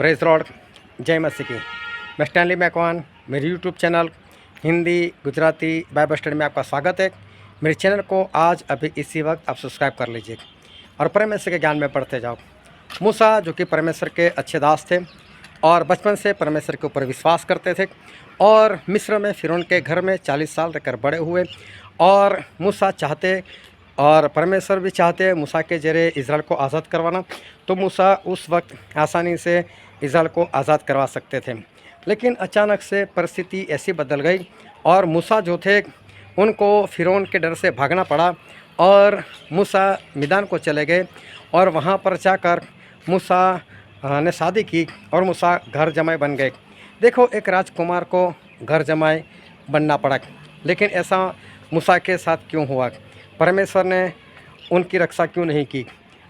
Praise Lord, जय मसीह की। मैं स्टैनली मैकवान, मेरे YouTube channel Hindi Gujarati Bible study में आपका स्वागत है। मेरे चैनल को आज अभी इसी वक्त आप सब्सक्राइब कर लीजिए और परमेश्वर के ज्ञान में पढ़ते जाओ। मूसा जो कि परमेश्वर के अच्छे दास थे और बचपन से परमेश्वर के ऊपर विश्वास करते थे और मिस्र में फ़िरौन के घर में 40 साल रहकर बड़े हुए। और मूसा चाहते और परमेश्वर भी चाहते मूसा के जरिए इज़राइल को आज़ाद करवाना, तो मूसा उस वक्त आसानी से इज़राइल को आज़ाद करवा सकते थे। लेकिन अचानक से परिस्थिति ऐसी बदल गई और मूसा जो थे उनको फ़िरौन के डर से भागना पड़ा और मूसा मैदान को चले गए और वहाँ पर जाकर मूसा ने शादी की और मूसा घर जमाई बन गए। देखो, एक राजकुमार को घर जमाई बनना पड़ा, लेकिन ऐसा मूसा के साथ क्यों हुआ? परमेश्वर ने उनकी रक्षा क्यों नहीं की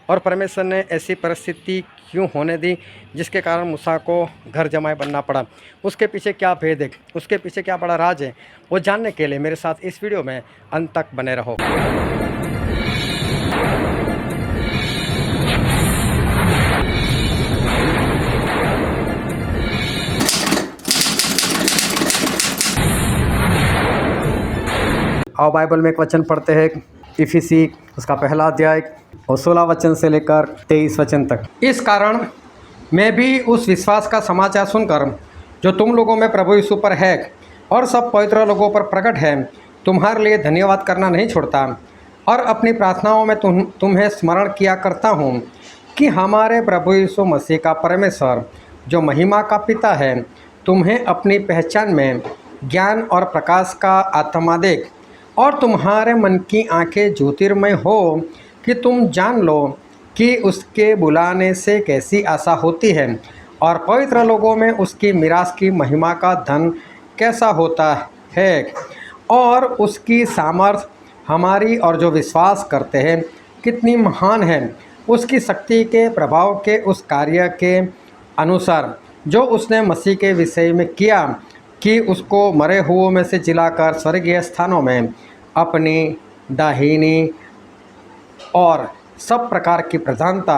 और परमेश्वर ने ऐसी परिस्थिति क्यों होने दी जिसके कारण मूसा को घर जमाई बनना पड़ा? उसके पीछे क्या भेद है, उसके पीछे क्या बड़ा राज है, वो जानने के लिए मेरे साथ इस वीडियो में अंत तक बने रहो। आओ बाइबल में एक वचन पढ़ते हैं, इफिसी उसका पहला अध्याय और 16 वचन से लेकर 23 वचन तक। इस कारण मैं भी उस विश्वास का समाचार सुनकर जो तुम लोगों में प्रभु यीशु पर है और सब पवित्र लोगों पर प्रकट है, तुम्हारे लिए धन्यवाद करना नहीं छोड़ता और अपनी प्रार्थनाओं में तुम्हें स्मरण किया करता हूँ कि हमारे प्रभु यीशु मसीह का परमेश्वर जो महिमा का पिता है, तुम्हें अपनी पहचान में ज्ञान और प्रकाश का आत्मा दे और तुम्हारे मन की आंखें ज्योतिर्मय हो कि तुम जान लो कि उसके बुलाने से कैसी आशा होती है और पवित्र लोगों में उसकी मिरास की महिमा का धन कैसा होता है और उसकी सामर्थ हमारी और जो विश्वास करते हैं कितनी महान है, उसकी शक्ति के प्रभाव के उस कार्य के अनुसार जो उसने मसीह के विषय में किया कि उसको मरे हुओं में से जिलाकर स्वर्गीय स्थानों में अपनी दाहिनी और सब प्रकार की प्रधानता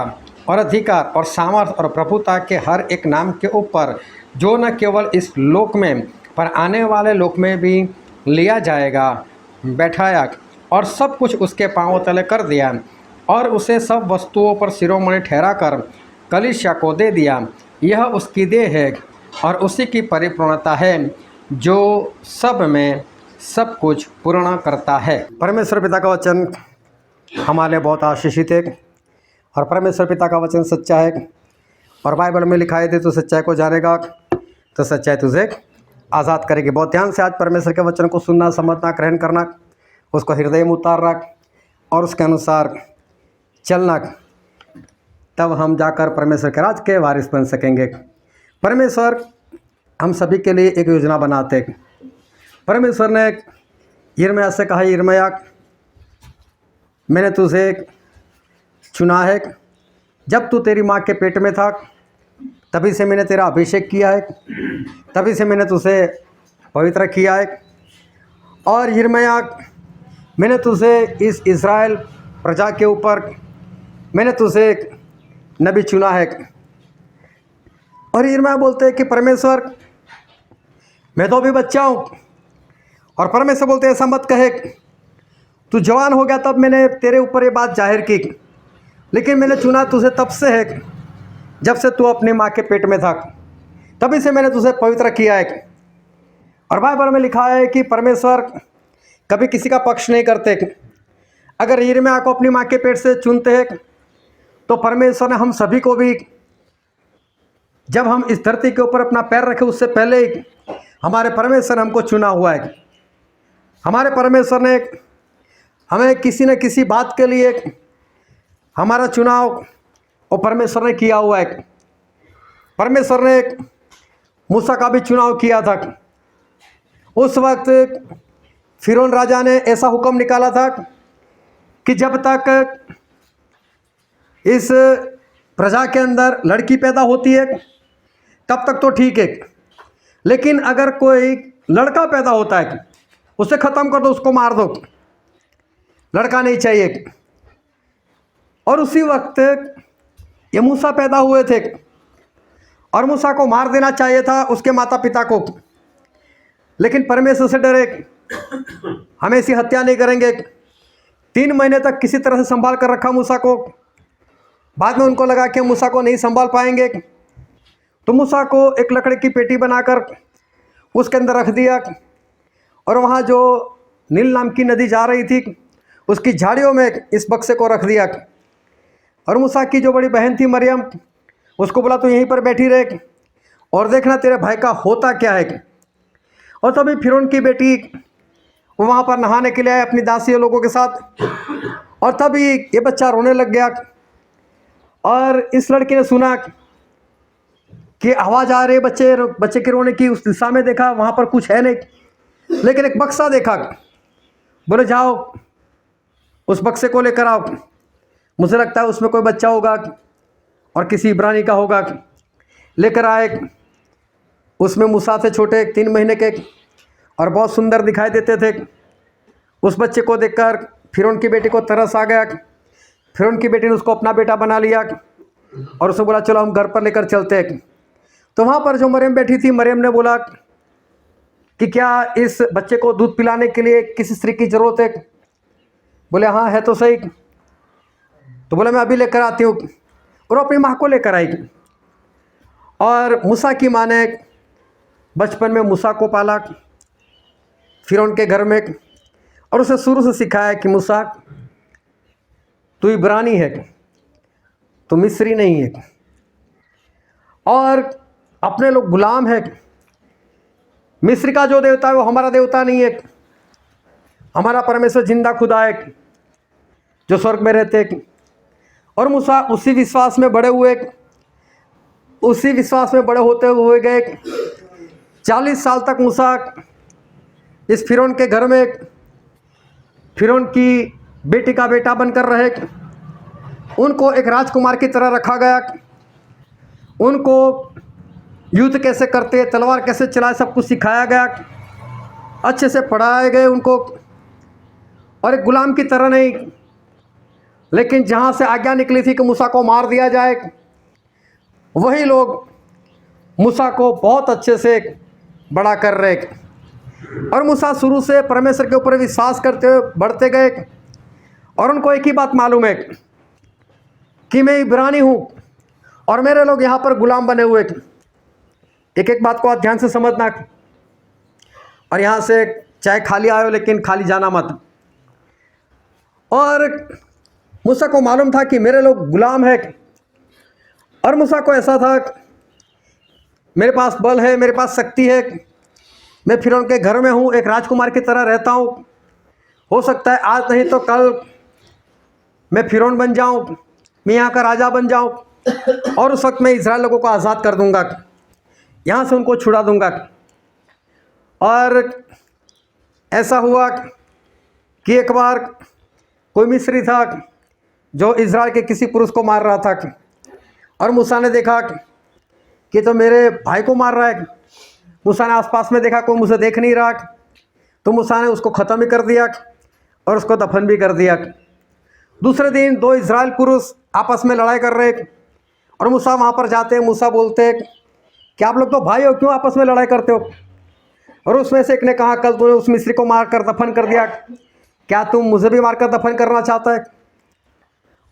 और अधिकार और सामर्थ और प्रभुता के हर एक नाम के ऊपर, जो न केवल इस लोक में पर आने वाले लोक में भी लिया जाएगा, बैठाया और सब कुछ उसके पांवों तले कर दिया और उसे सब वस्तुओं पर शिरोमणि ठहराकर कलीसिया को दे दिया। यह उसकी देह है और उसी की परिपूर्णता है जो सब में सब कुछ पूर्ण करता है। परमेश्वर पिता का वचन हमारे लिए बहुत आशीषित है और परमेश्वर पिता का वचन सच्चा है और बाइबल में लिखा है तो सच्चाई को जानेगा तो सच्चाई तुझे आज़ाद करेगी। बहुत ध्यान से आज परमेश्वर के वचन को सुनना, समझना, ग्रहण करना, उसको हृदय में उतारना और उसके अनुसार चलना, तब हम जाकर परमेश्वर के राज के वारिस बन सकेंगे। परमेश्वर हम सभी के लिए एक योजना बनाते हैं। परमेश्वर ने यिर्मयाह से कहा, यिर्मयाह मैंने तुझे चुना है, जब तू तेरी माँ के पेट में था तभी से मैंने तेरा अभिषेक किया है, तभी से मैंने तुझे पवित्र किया है और यिर्मयाह मैंने तुझे इस इज़राइल प्रजा के ऊपर मैंने तुझे नबी चुना है। और यिर्मयाह बोलते हैं कि परमेश्वर मैं तो अभी बच्चा हूँ और परमेश्वर बोलते ऐसा मत कहे, तू जवान हो गया तब मैंने तेरे ऊपर ये बात जाहिर की, लेकिन मैंने चुना तुझे तब से है जब से तू अपनी माँ के पेट में था, तभी से मैंने तुझे पवित्र किया है। और बाइबल में लिखा है कि परमेश्वर कभी किसी का पक्ष नहीं करते। अगर यिर्मयाह को अपनी माँ के पेट से चुनते हैं तो परमेश्वर ने हम सभी को भी, जब हम इस धरती के ऊपर अपना पैर रखे उससे पहले ही हमारे परमेश्वर ने हमको चुना हुआ है। हमारे परमेश्वर ने हमें किसी न किसी बात के लिए हमारा चुनाव और परमेश्वर ने किया हुआ है। परमेश्वर ने मूसा का भी चुनाव किया था। उस वक्त फ़िरौन राजा ने ऐसा हुक्म निकाला था कि जब तक इस प्रजा के अंदर लड़की पैदा होती है तब तक तो ठीक है, लेकिन अगर कोई लड़का पैदा होता है उसे ख़त्म कर दो, उसको मार दो, लड़का नहीं चाहिए। और उसी वक्त ये मूसा पैदा हुए थे और मूसा को मार देना चाहिए था उसके माता पिता को, लेकिन परमेश्वर से डरे, हम ऐसी हत्या नहीं करेंगे। 3 महीने तक किसी तरह से संभाल कर रखा मूसा को। बाद में उनको लगा कि मूसा को नहीं संभाल पाएंगे, तो मूसा को एक लकड़ी की पेटी बनाकर उसके अंदर रख दिया, और वहाँ जो नील नाम की नदी जा रही थी उसकी झाड़ियों में इस बक्से को रख दिया। और मूसा की जो बड़ी बहन थी मरियम, उसको बोला तो यहीं पर बैठी रहे और देखना तेरे भाई का होता क्या है। और तभी फिरौन की बेटी वो वहाँ पर नहाने के लिए आए अपनी दासियों लोगों के साथ, और तभी ये बच्चा रोने लग गया। और इस लड़की ने सुना कि आवाज़ आ रही है बच्चे के रोने की। उस दिशा में देखा, वहाँ पर कुछ है नहीं, लेकिन एक बक्सा देखा। बोले जाओ उस बक्से को लेकर आओ, मुझे लगता है उसमें कोई बच्चा होगा और किसी इब्रानी का होगा। लेकर आए, उसमें मूसा से छोटे 3 महीने के और बहुत सुंदर दिखाई देते थे। उस बच्चे को देखकर फिरौन की बेटी को तरस आ गया। फिरौन की बेटी ने उसको अपना बेटा बना लिया और उसने बोला चलो हम घर पर लेकर चलते हैं। तो वहाँ पर जो मरियम बैठी थी, मरियम ने बोला कि क्या इस बच्चे को दूध पिलाने के लिए किसी स्त्री की ज़रूरत है? बोले हाँ है तो सही। तो बोला मैं अभी लेकर आती हूँ, और अपनी माँ को लेकर आई। और मूसा की माँ ने बचपन में मूसा को पाला फिरौन के घर में, और उसे शुरू से सिखाया कि मूसा तू इब्रानी है, तू मिस्री नहीं है, और अपने लोग गुलाम है। मिस्र का जो देवता है वो हमारा देवता नहीं है, हमारा परमेश्वर जिंदा खुदा है जो स्वर्ग में रहते हैं। और मूसा उसी विश्वास में बड़े हुए, उसी विश्वास में बड़े होते हुए गए। 40 साल तक मूसा इस फिरौन के घर में फिरौन की बेटी का बेटा बनकर रहे। उनको एक राजकुमार की तरह रखा गया, उनको युद्ध कैसे करते, तलवार कैसे चलाए, सब कुछ सिखाया गया, अच्छे से पढ़ाए गए उनको, और एक गुलाम की तरह नहीं। लेकिन जहाँ से आज्ञा निकली थी कि मूसा को मार दिया जाए, वही लोग मूसा को बहुत अच्छे से बड़ा कर रहे। और मूसा शुरू से परमेश्वर के ऊपर विश्वास करते हुए बढ़ते गए, और उनको एक ही बात मालूम है कि मैं इब्रानी हूँ और मेरे लोग यहाँ पर गुलाम बने हुए। एक एक बात को आप ध्यान से समझना, और यहाँ से चाहे खाली आए हो लेकिन खाली जाना मत। और मूसा को मालूम था कि मेरे लोग गुलाम है, और मूसा को ऐसा था मेरे पास बल है, मेरे पास शक्ति है, मैं फिरौन के घर में हूँ, एक राजकुमार की तरह रहता हूँ। हो सकता है आज नहीं तो कल मैं फिरौन बन जाऊँ, मैं यहाँ का राजा बन जाऊँ, और उस वक्त मैं इज़राइल लोगों को आज़ाद कर दूँगा, यहाँ से उनको छुड़ा दूँगा। और ऐसा हुआ कि एक बार कोई मिस्री था जो इज़राइल के किसी पुरुष को मार रहा था, और मूसा ने देखा कि तो मेरे भाई को मार रहा है। मूसा ने आसपास में देखा कोई मुझे देख नहीं रहा, तो मूसा ने उसको ख़त्म भी कर दिया और उसको दफन भी कर दिया। दूसरे दिन 2 इज़राइल पुरुष आपस में लड़ाई कर रहे, और मूसा वहाँ पर जाते हैं। मूसा बोलते कि आप लोग तो भाई हो, क्यों आपस में लड़ाई करते हो? और उसमें से एक ने कहा कल तूने उस मिस्री को मार कर दफन कर दिया, क्या तुम मुझे भी मारकर दफन करना चाहता है?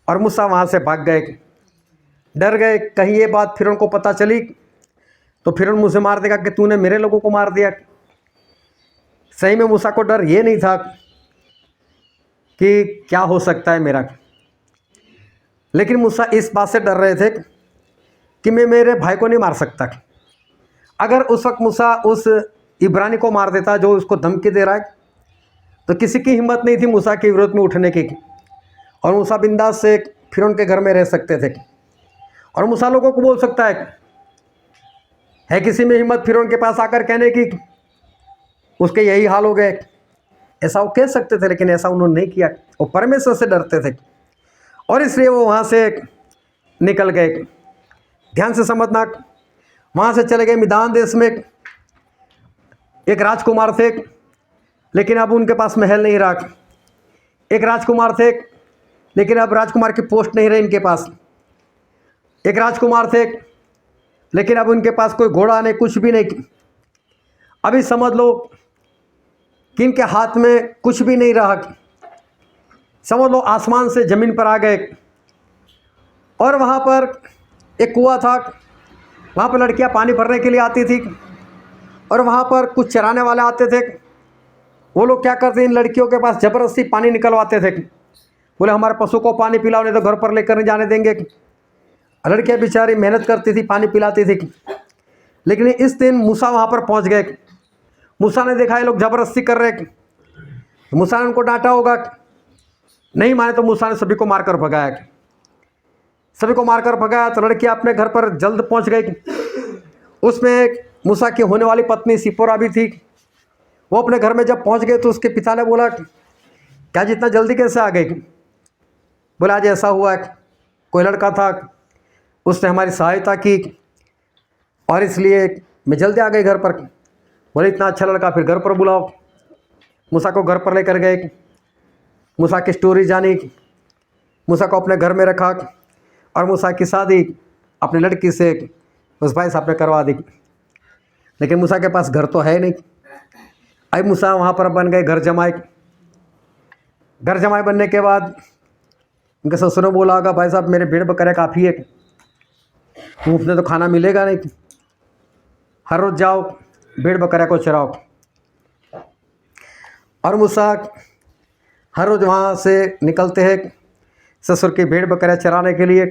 और मूसा वहाँ से भाग गए, डर गए कहीं ये बात फिरौन को पता चली तो फिरौन मुझे मार देगा कि तूने मेरे लोगों को मार दिया। सही में मूसा को डर ये नहीं था कि क्या हो सकता है मेरा, लेकिन मूसा इस बात से डर रहे थे कि मैं मेरे भाई को नहीं मार सकता। अगर उस वक्त मूसा उस इब्रानी को मार देता जो उसको धमकी दे रहा है, तो किसी की हिम्मत नहीं थी मूसा के विरोध में उठने की, और मूसा बिंदास से फिरौन के घर में रह सकते थे। और मूसा लोगों को बोल सकता है किसी में हिम्मत फिरौन के पास आकर कहने की उसके यही हाल हो गए, ऐसा वो कह सकते थे, लेकिन ऐसा उन्होंने नहीं किया। वो परमेश्वर से डरते थे, और इसलिए वो वहाँ से निकल गए। ध्यान से समझना, वहाँ से चले गए मिदान देश में। एक राजकुमार थे, लेकिन अब उनके पास महल नहीं रहा। एक राजकुमार थे, लेकिन अब राजकुमार की पोस्ट नहीं रही इनके पास। एक राजकुमार थे, लेकिन अब उनके पास कोई घोड़ा नहीं, कुछ भी नहीं। अभी समझ लो कि इनके हाथ में कुछ भी नहीं रहा, समझ लो आसमान से ज़मीन पर आ गए। और वहाँ पर एक कुआं था, वहाँ पर लड़कियाँ पानी भरने के लिए आती थी, और वहाँ पर कुछ चराने वाले आते थे। वो लोग क्या करते, इन लड़कियों के पास ज़बरदस्ती पानी निकलवाते थे। बोले हमारे पशु को पानी पिलाओ, नहीं तो घर पर लेकर नहीं जाने देंगे। लड़कियाँ बेचारी मेहनत करती थी, पानी पिलाती थी। लेकिन इस दिन मूसा वहाँ पर पहुँच गए। मूसा ने देखा ये लोग ज़बरदस्ती कर रहे, मूसा ने उनको डांटा होगा, नहीं माने तो मूसा ने सभी को मारकर भगाया। सभी को मारकर भगाया तो लड़कियाँ अपने घर पर जल्द पहुँच गई। उसमें मूसा की होने वाली पत्नी सिपोरा भी थी। वो अपने घर में जब पहुँच गए तो उसके पिता ने बोला, क्या जितना जल्दी कैसे आ गई? बोला आज ऐसा हुआ, कोई लड़का था, उसने हमारी सहायता की और इसलिए मैं जल्दी आ गई घर पर। बोले इतना अच्छा लड़का, फिर घर पर बुलाओ। मूसा को घर पर लेकर गए, मूसा की स्टोरी जानी, मूसा को अपने घर में रखा और मूसा की शादी अपनी लड़की से उस भाई साहब ने करवा दी। लेकिन मूसा के पास घर तो है नहीं। अब मूसा वहाँ पर बन गए घर जमाई। घर जमाई बनने के बाद उनके ससुर ने बोला होगा, भाई साहब मेरे भेड़ बकरे काफ़ी है, मुफ्त में तो खाना मिलेगा नहीं, हर रोज़ जाओ भेड़ बकरे को चराओ। और मूसा हर रोज़ वहाँ से निकलते हैं ससुर की भेड़ बकरियाँ चराने के लिए।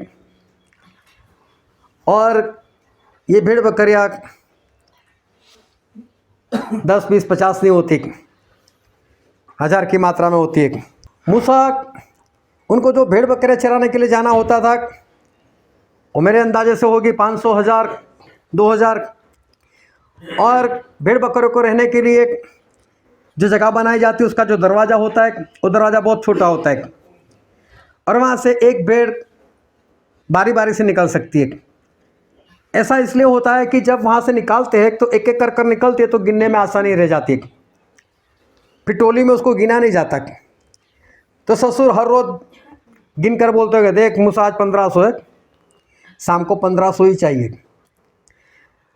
और ये भेड़ बकरियाँ 10, 20, 50 नहीं होती, 1000 की मात्रा में होती है। मूसा उनको जो भेड़ बकरियाँ चराने के लिए जाना होता था वो मेरे अंदाजे से होगी 500, 1000, 2000। और भेड़ बकरों को रहने के लिए जो जगह बनाई जाती है उसका जो दरवाज़ा होता है वो दरवाज़ा बहुत छोटा होता है, और वहाँ से एक भेड़ बारी बारी से निकल सकती है। ऐसा इसलिए होता है कि जब वहाँ से निकालते हैं तो एक एक कर निकलती है तो गिनने में आसानी रह जाती है, फिर टोली में उसको गिना नहीं जाता। तो ससुर हर रोज़ गिन कर बोलते हो, देख मूसा आज 1500 है, शाम को 1500 ही चाहिए।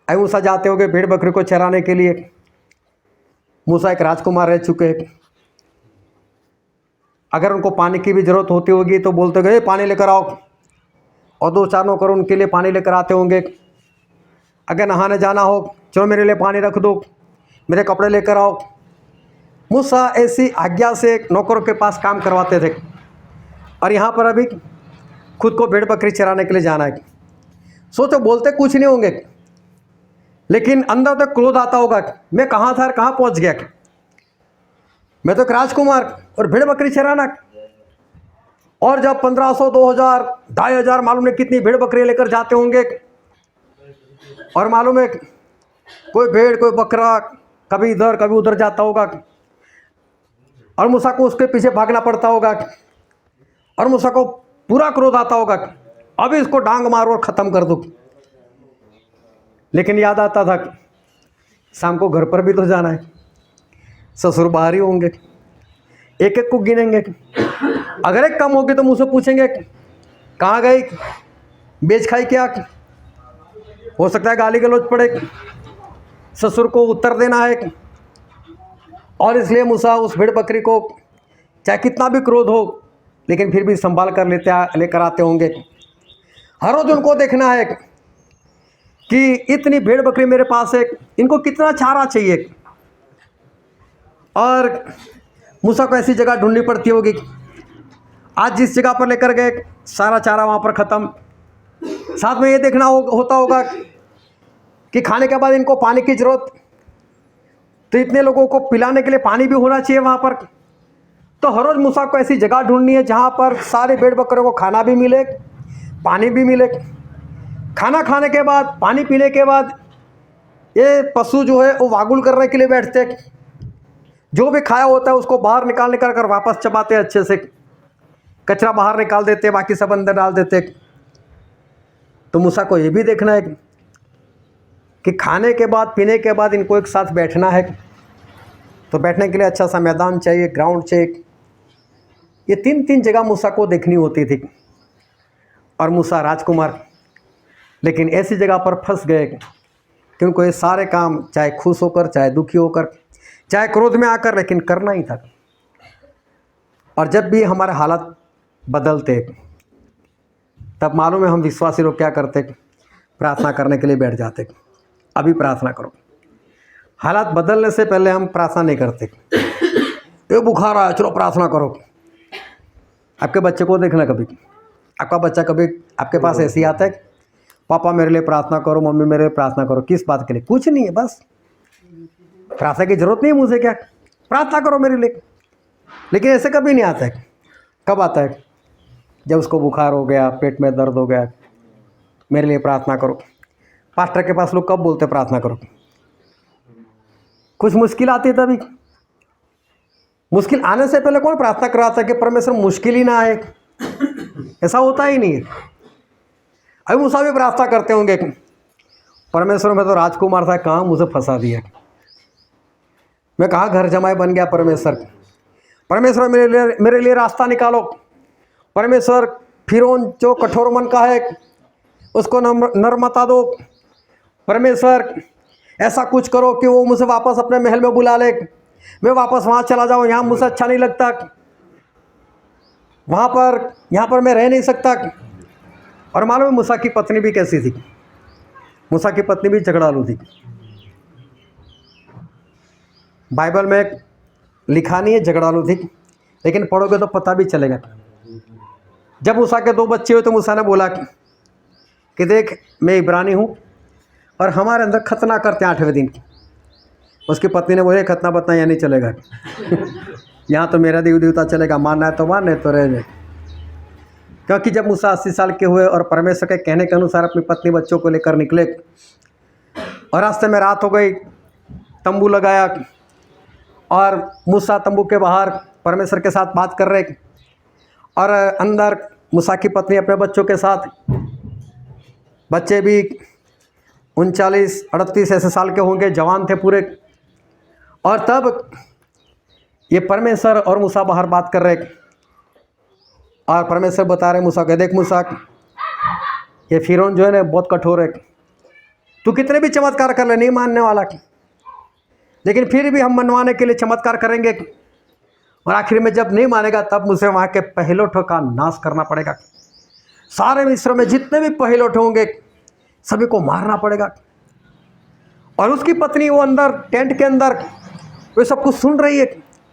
अब मूसा जाते होगे भेड़ बकरी को चराने के लिए। मूसा एक राजकुमार रह चुके हैं, अगर उनको पानी की भी ज़रूरत होती होगी तो बोलते गए पानी लेकर आओ, और 2-4 नौकर उनके लिए पानी लेकर आते होंगे। अगर नहाने जाना हो, चलो मेरे लिए पानी रख दो, मेरे कपड़े लेकर आओ। मूसा ऐसी आज्ञा से नौकरों के पास काम करवाते थे। और यहाँ पर अभी खुद को भेड़ बकरी चराने के लिए जाना है। सोचो बोलते कुछ नहीं होंगे, लेकिन अंदर तक क्रोध आता होगा, मैं कहाँ था और कहाँ पहुँच गया, मैं तो एक राजकुमार और भेड़ बकरी चराना। और जब 1500, 2000, 2500 मालूम नहीं कितनी भेड़ बकरी लेकर जाते होंगे, और मालूम है कोई भेड़ कोई बकरा कभी इधर कभी उधर जाता होगा, और मूसा को उसके पीछे भागना पड़ता होगा, और मूसा को पूरा क्रोध आता होगा, अभी इसको डांग मारो और ख़त्म कर दो। लेकिन याद आता था शाम को घर पर भी तो जाना है, ससुर बाहर ही होंगे, एक एक को गिनेंगे। अगर एक कम होगी तो मुझसे पूछेंगे कहाँ गई, बेच खाई क्या, हो सकता है गाली गलौज पड़े, ससुर को उत्तर देना है। और इसलिए मूसा उस भेड़ बकरी को चाहे कितना भी क्रोध हो लेकिन फिर भी संभाल कर लेकर आते होंगे। हर रोज़ उनको देखना है कि इतनी भेड़ बकरी मेरे पास है, इनको कितना चारा चाहिए। और मूसा को ऐसी जगह ढूंढनी पड़ती होगी, आज जिस जगह पर लेकर गए सारा चारा वहाँ पर ख़त्म। साथ में ये देखना होता होगा कि खाने के बाद इनको पानी की ज़रूरत, तो इतने लोगों को पिलाने के लिए पानी भी होना चाहिए वहाँ पर। तो हर रोज़ मूसा को ऐसी जगह ढूंढनी है जहाँ पर सारे भेड़ बकरों को खाना भी मिले, पानी भी मिले। खाना खाने के बाद, पानी पीने के बाद ये पशु जो है वो वागुल करने के लिए बैठते, जो भी खाया होता है उसको बाहर निकाल कर वापस चबाते, अच्छे से कचरा बाहर निकाल देते, बाकी सब अंदर डाल देते। तो मूसा को ये भी देखना है कि खाने के बाद पीने के बाद इनको एक साथ बैठना है, तो बैठने के लिए अच्छा सा मैदान चाहिए, ग्राउंड चाहिए। ये 3 जगह मूसा को देखनी होती थी। और मूसा राजकुमार, लेकिन ऐसी जगह पर फंस गए कि उनको ये सारे काम चाहे खुश होकर, चाहे दुखी होकर, चाहे क्रोध में आकर, लेकिन करना ही था। और जब भी हमारे हालात बदलते तब मालूम है हम विश्वासी लोग क्या करते, प्रार्थना करने के लिए बैठ जाते। अभी प्रार्थना करो। हालात बदलने से पहले हम प्रार्थना नहीं करते। ये बुखार आया, चलो प्रार्थना करो। आपके बच्चे को देखना, कभी आपका बच्चा कभी आपके पास ऐसे ही आता है, पापा मेरे लिए प्रार्थना करो, मम्मी मेरे लिए प्रार्थना करो। किस बात के लिए? कुछ नहीं है, बस प्रार्थना की जरूरत नहीं है मुझे, क्या प्रार्थना करो मेरे लिए। लेकिन ऐसे कभी नहीं आता है। कब आता है? जब उसको बुखार हो गया, पेट में दर्द हो गया, मेरे लिए प्रार्थना करो। पास्टर के पास लोग कब बोलते प्रार्थना करो? कुछ मुश्किल आती है तभी। मुश्किल आने से पहले कौन प्रार्थना कराता है कि परमेश्वर मुश्किल ही ना आए? ऐसा होता ही नहीं है। अभी मूसा भी प्रार्थना करते होंगे, परमेश्वर में तो राजकुमार था, कहाँ मुझे फंसा दिया, मैं कहाँ घर जमाए बन गया। परमेश्वर मेरे लिए रास्ता निकालो। परमेश्वर फिरौन जो कठोर मन का है उसको नर्मता दो। परमेश्वर ऐसा कुछ करो कि वो मुझे वापस अपने महल में बुला ले, मैं वापस वहाँ चला जाऊँ, यहाँ मुझे अच्छा नहीं लगता, यहाँ पर मैं रह नहीं सकता। और मालूम है मूसा की पत्नी भी कैसी थी? मूसा की पत्नी भी झगड़ालू थी। बाइबल में लिखा नहीं है झगड़ालू थी, लेकिन पढ़ोगे तो पता भी चलेगा। जब मूसा के 2 बच्चे हुए तो मूसा ने बोला कि देख, मैं इब्रानी हूँ और हमारे अंदर खतना करते हैं 8वें दिन। उसकी पत्नी ने बोले, खतना बतना यहाँ नहीं चलेगा यहाँ तो मेरा देव देवता चलेगा, मानना है तो मान, नहीं तो रह जाए। क्योंकि जब मूसा 80 साल के हुए और परमेश्वर के कहने के अनुसार अपनी पत्नी बच्चों को लेकर निकले और रास्ते में रात हो गई, तंबू लगाया और मूसा तंबू के बाहर परमेश्वर के साथ बात कर रहे और अंदर मूसा की पत्नी अपने बच्चों के साथ। बच्चे भी 39-38 ऐसे साल के होंगे, जवान थे पूरे। और तब ये परमेश्वर और मूसा बाहर बात कर रहे और परमेश्वर बता रहे मूसा को, देख मूसा, ये फिरौन जो है ना बहुत कठोर है, तू कितने भी चमत्कार कर ले नहीं मानने वाला, लेकिन फिर भी हम मनवाने के लिए चमत्कार करेंगे और आखिर में जब नहीं मानेगा तब मुझे वहाँ के पहिलौठों का नाश करना पड़ेगा। सारे मिस्र में जितने भी पहिलौठे होंगे सभी को मारना पड़ेगा। और उसकी पत्नी वो अंदर टेंट के अंदर वे सब कुछ सुन रही है।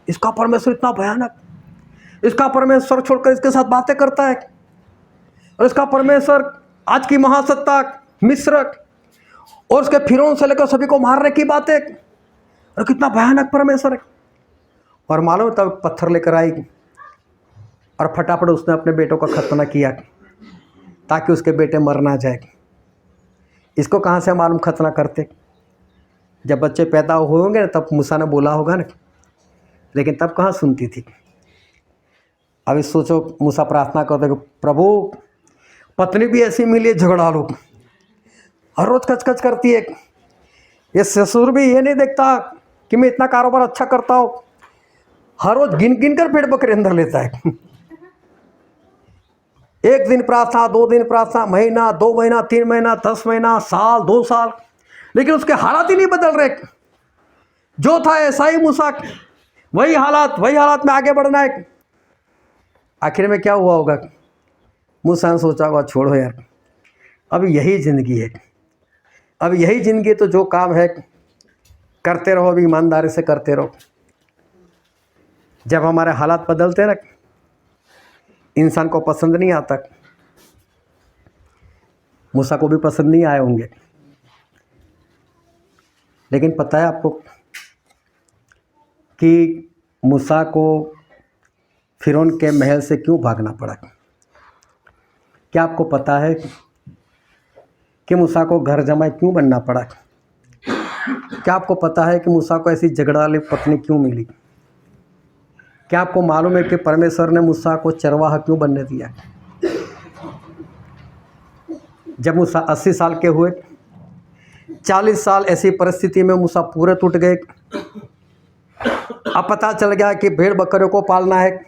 इसका परमेश्वर इतना भयानक, इसका परमेश्वर छोड़कर इसके साथ बातें करता है, और इसका परमेश्वर आज की महासत्ता मिस्र और उसके फिरौन से लेकर सभी को मारने की बातें, और कितना भयानक परमेश्वर है। और मालूम तब पत्थर लेकर आई और फटाफट उसने अपने बेटों का खतना किया ताकि उसके बेटे मर ना जाए। इसको कहाँ से मालूम खतना करते? जब बच्चे पैदा हुए होंगे ना तब मूसा ने बोला होगा ना, लेकिन तब कहाँ सुनती थी। अभी सोचो मूसा प्रार्थना करते कि प्रभु पत्नी भी ऐसी मिली है झगड़ालू, हर रोज़ कचकच करती है, ये ससुर भी ये नहीं देखता कि मैं इतना कारोबार अच्छा करता हूँ, हर रोज़ गिन गिन कर पेड़ बकरे अंदर लेता है। 1 दिन प्रार्थना, 2 दिन प्रार्थना, महीना, 2 महीना, 3 महीना, 10 महीना, साल, 2 साल, लेकिन उसके हालात ही नहीं बदल रहे। जो था ऐसा ही मूसा, वही हालात में आगे बढ़ना है। आखिर में क्या हुआ होगा? मूसा ने सोचा होगा छोड़ो यार, अब यही ज़िंदगी है, अब यही ज़िंदगी, तो जो काम है करते रहो, अभी ईमानदारी से करते रहो। जब हमारे हालात बदलते ना, इंसान को पसंद नहीं आता। मूसा को भी पसंद नहीं आए होंगे, लेकिन पता है आपको कि मूसा को फिरौन के महल से क्यों भागना पड़ा? क्या आपको पता है कि मूसा को घर जमाई क्यों बनना पड़ा? क्या आपको पता है कि मूसा को ऐसी झगड़ाली पत्नी क्यों मिली? क्या आपको मालूम है कि परमेश्वर ने मूसा को चरवाहा क्यों बनने दिया? जब मूसा 80 साल के हुए, 40 साल ऐसी परिस्थिति में मूसा पूरे टूट गए। अब पता चल गया कि भेड़ बकरियों को पालना है,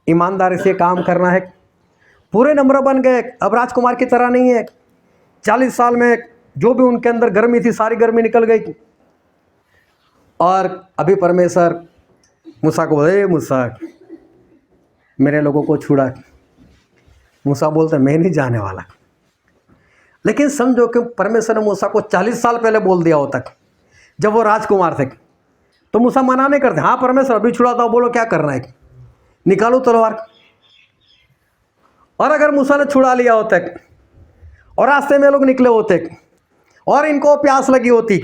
ईमानदारी से काम करना है, पूरे नम्र बन गए। अब राजकुमार की तरह नहीं है, 40 साल में जो भी उनके अंदर गर्मी थी सारी गर्मी निकल गई। और अभी परमेश्वर मूसा को बोले, मूसा मेरे लोगों को छुड़ा। मूसा बोलते मैं नहीं जाने वाला। लेकिन समझो कि परमेश्वर ने मूसा को 40 साल पहले बोल दिया होता जब वो राजकुमार थे, तो मूसा मना नहीं करते। हाँ परमेश्वर अभी छुड़ाता हूँ, बोलो क्या करना है, निकालो तलवार। और अगर मूसा ने छुड़ा लिया होता और रास्ते में लोग निकले होते और इनको प्यास लगी होती,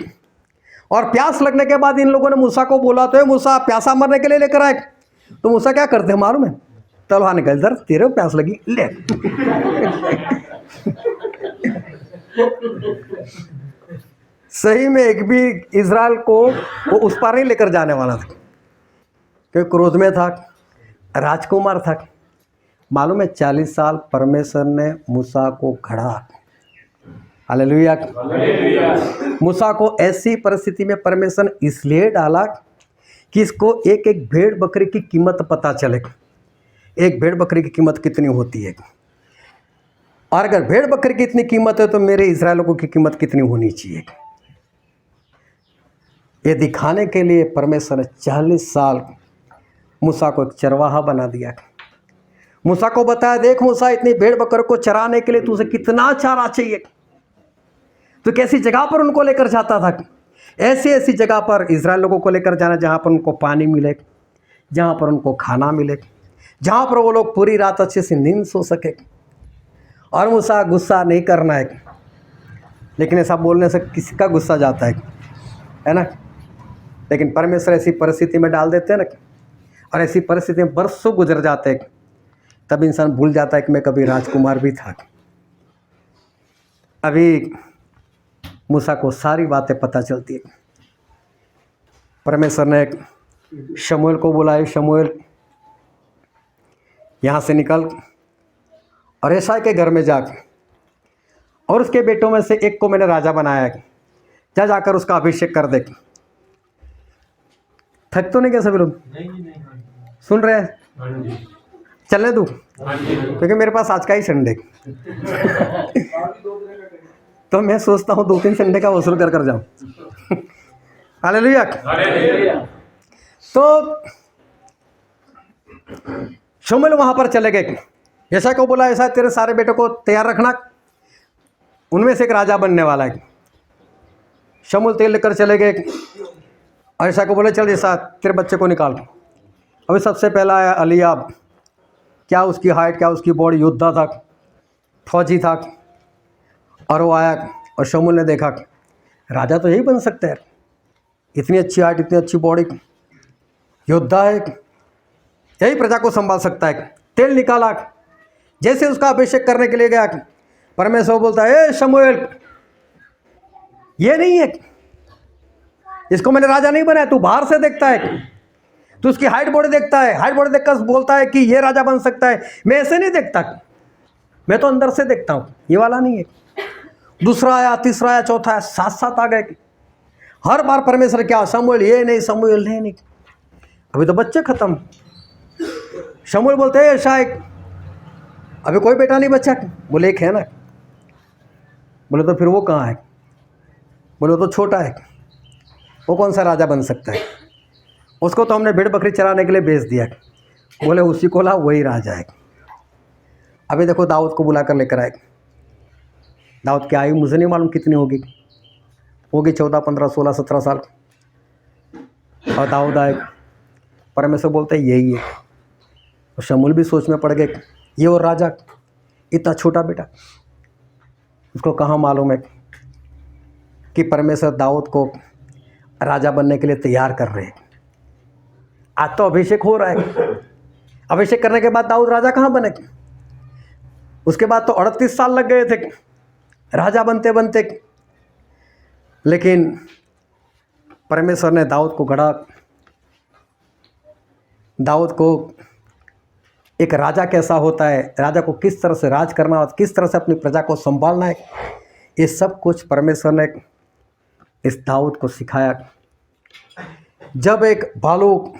और प्यास लगने के बाद इन लोगों ने मूसा को बोला तो मूसा प्यासा मरने के लिए लेकर आए, तो मूसा क्या करते हैं मालूम है? तलवार निकल, इधर तेरे प्यास लगी ले। सही में एक भी इज़राइल को वो उस पार नहीं लेकर जाने वाला था, क्योंकि क्रोध में था, राजकुमार था। मालूम है 40 साल परमेश्वर ने मूसा को खड़ा, हालेलुया, मूसा को ऐसी परिस्थिति में परमेश्वर ने इसलिए डाला कि इसको एक एक भेड़ बकरी की कीमत पता चले, एक भेड़ बकरी की कीमत कितनी होती है। और अगर भेड़ बकरी की इतनी कीमत है तो मेरे इज़राइलों की कीमत कितनी होनी चाहिए। ये दिखाने के लिए परमेश्वर ने 40 साल मूसा को एक चरवाहा बना दिया। मूसा को बताया, देख मूसा इतनी भेड़ बकरी को चराने के लिए तुझे कितना चारा चाहिए, तो कैसी जगह पर उनको लेकर जाता था, ऐसी ऐसी जगह पर इज़राइल लोगों को लेकर जाना जहाँ पर उनको पानी मिले, जहाँ पर उनको खाना मिले, जहाँ पर वो लोग पूरी रात अच्छे से नींद सो सके। और मूसा गुस्सा नहीं करना है, लेकिन ऐसा बोलने से किसी का गुस्सा जाता है ना। लेकिन परमेश्वर ऐसी परिस्थिति में डाल देते हैं ना, और ऐसी परिस्थिति में बरसों गुजर जाते हैं, तब इंसान भूल जाता है कि मैं कभी राजकुमार भी था। अभी मूसा को सारी बातें पता चलती है। परमेश्वर ने शमूएल को बुलाया, शमूएल यहाँ से निकल और यशायाह के घर में जाकर, और उसके बेटों में से एक को मैंने राजा बनाया है, जा जाकर उसका अभिषेक कर दे। थक तो नहीं गए सभी लोग? नहीं। सुन रहे हैं? चलने दूँ? क्योंकि मेरे पास आज का ही संडे तो मैं सोचता हूँ 2-3 संडे का वसूल कर जाऊँ। हालेलुया। तो शमूएल वहाँ पर चले गए, यशायाह को बोला, ऐसा तेरे सारे बेटों को तैयार रखना, उनमें से एक राजा बनने वाला है। शमूएल तेल लेकर चले गए और यशायाह को बोले, चल यशायाह तेरे बच्चे को निकाल। अभी सबसे पहला आया एलीआब, क्या उसकी हाइट, क्या उसकी बॉडी, योद्धा था, फौजी था। और वो आया और शमूएल ने देखा राजा तो यही बन सकता है, इतनी अच्छी हाइट, इतनी अच्छी बॉडी, योद्धा है, यही प्रजा को संभाल सकता है। तेल निकाला, जैसे उसका अभिषेक करने के लिए गया, परमेश्वर बोलता है, ए शमूएल ये नहीं है, इसको मैंने राजा नहीं बनाया, तू बाहर से देखता है, तू उसकी हाइट बॉडी देखता है, हाइट बॉडी देखकर बोलता है कि ये राजा बन सकता है। मैं ऐसे नहीं देखता, मैं तो अंदर से देखता हूँ, ये वाला नहीं है। दूसरा आया, तीसरा आया, चौथा आया, 7 आ गए। हर बार परमेश्वर क्या, शमूएल ये नहीं, शमूएल नहीं। अभी तो बच्चे खत्म। शमूएल बोलते हैं, शायद अभी कोई बेटा नहीं बचा। बोले एक है ना। बोले तो फिर वो कहाँ है? बोले वो तो छोटा है, वो कौन सा राजा बन सकता है? उसको तो हमने भेड़ बकरी चराने के लिए भेज दिया। बोले उसी को ला, वही राजा है। अभी देखो दाऊद को बुला कर लेकर आए। दाऊद की आयु मुझे नहीं मालूम कितनी होगी 14, 15, 16, 17 साल। और दाऊद आए, परमेश्वर बोलते हैं यही है। और शमूएल भी सोच में पड़ गए, ये और राजा, इतना छोटा बेटा, उसको कहाँ मालूम है कि परमेश्वर दाऊद को राजा बनने के लिए तैयार कर रहे हैं। आज तो अभिषेक हो रहा है, अभिषेक करने के बाद दाऊद राजा कहाँ बने? उसके बाद तो 38 साल लग गए थे राजा बनते बनते। लेकिन परमेश्वर ने दाऊद को गढ़ा, दाऊद को एक राजा कैसा होता है, राजा को किस तरह से राज करना और किस तरह से अपनी प्रजा को संभालना है, ये सब कुछ परमेश्वर ने इस दाऊद को सिखाया। जब एक भालू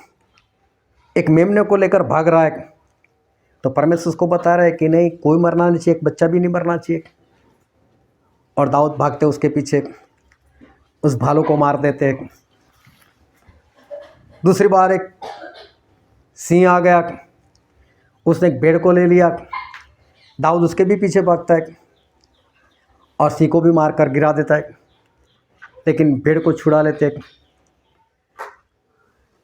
एक मेमने को लेकर भाग रहा है तो परमेश्वर उसको बता रहा है कि नहीं, कोई मरना नहीं चाहिए, एक बच्चा भी नहीं मरना चाहिए। और दाऊद भागते उसके पीछे, उस भालू को मार देते। दूसरी बार एक सिंह आ गया, उसने एक भेड़ को ले लिया। दाऊद उसके भी पीछे भागता है और सिंह को भी मार कर गिरा देता है, लेकिन भेड़ को छुड़ा लेते।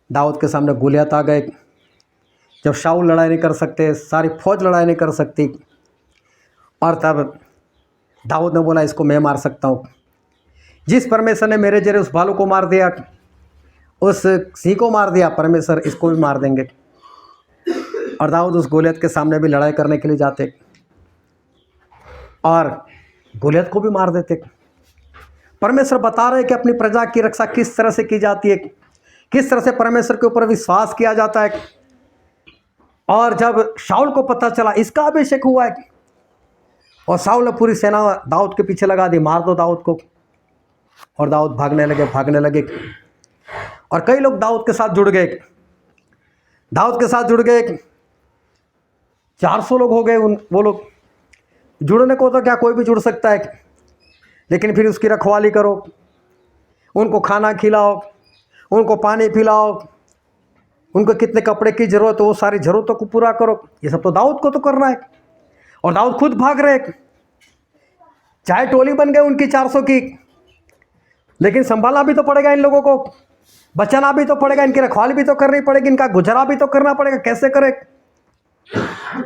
दाऊद के सामने गोलियत आ गए। जब शाऊल लड़ाई नहीं कर सकते, सारी फौज लड़ाई नहीं कर सकती, और तब दाऊद ने बोला इसको मैं मार सकता हूँ। जिस परमेश्वर ने मेरे जरिए उस भालू को मार दिया, उस सिंह को मार दिया, परमेश्वर इसको भी मार देंगे। और दाऊद उस गोलियत के सामने भी लड़ाई करने के लिए जाते और गोलियत को भी मार देते। परमेश्वर बता रहे कि अपनी प्रजा की रक्षा किस तरह से की जाती है, किस तरह से परमेश्वर के ऊपर विश्वास किया जाता है। और जब शाऊल को पता चला इसका अभिषेक हुआ है, और शाऊल ने पूरी सेना दाऊद के पीछे लगा दी, मार दो दाऊद को। और दाऊद भागने लगे और कई लोग दाऊद के साथ जुड़ गए। 400 लोग हो गए। वो लोग जुड़ने को तो क्या कोई भी जुड़ सकता है, लेकिन फिर उसकी रखवाली करो, उनको खाना खिलाओ, उनको पानी पिलाओ, उनको कितने कपड़े की ज़रूरत हो वो सारी ज़रूरतों को पूरा करो। ये सब तो दाऊद को तो करना है। और दाऊद खुद भाग रहे, चाहे टोली बन गए उनकी 400 की, लेकिन संभालना भी तो पड़ेगा इन लोगों को, बचाना भी तो पड़ेगा, इनकी रखवाली भी तो करनी पड़ेगी, इनका गुजारा भी तो करना पड़ेगा। कैसे करे?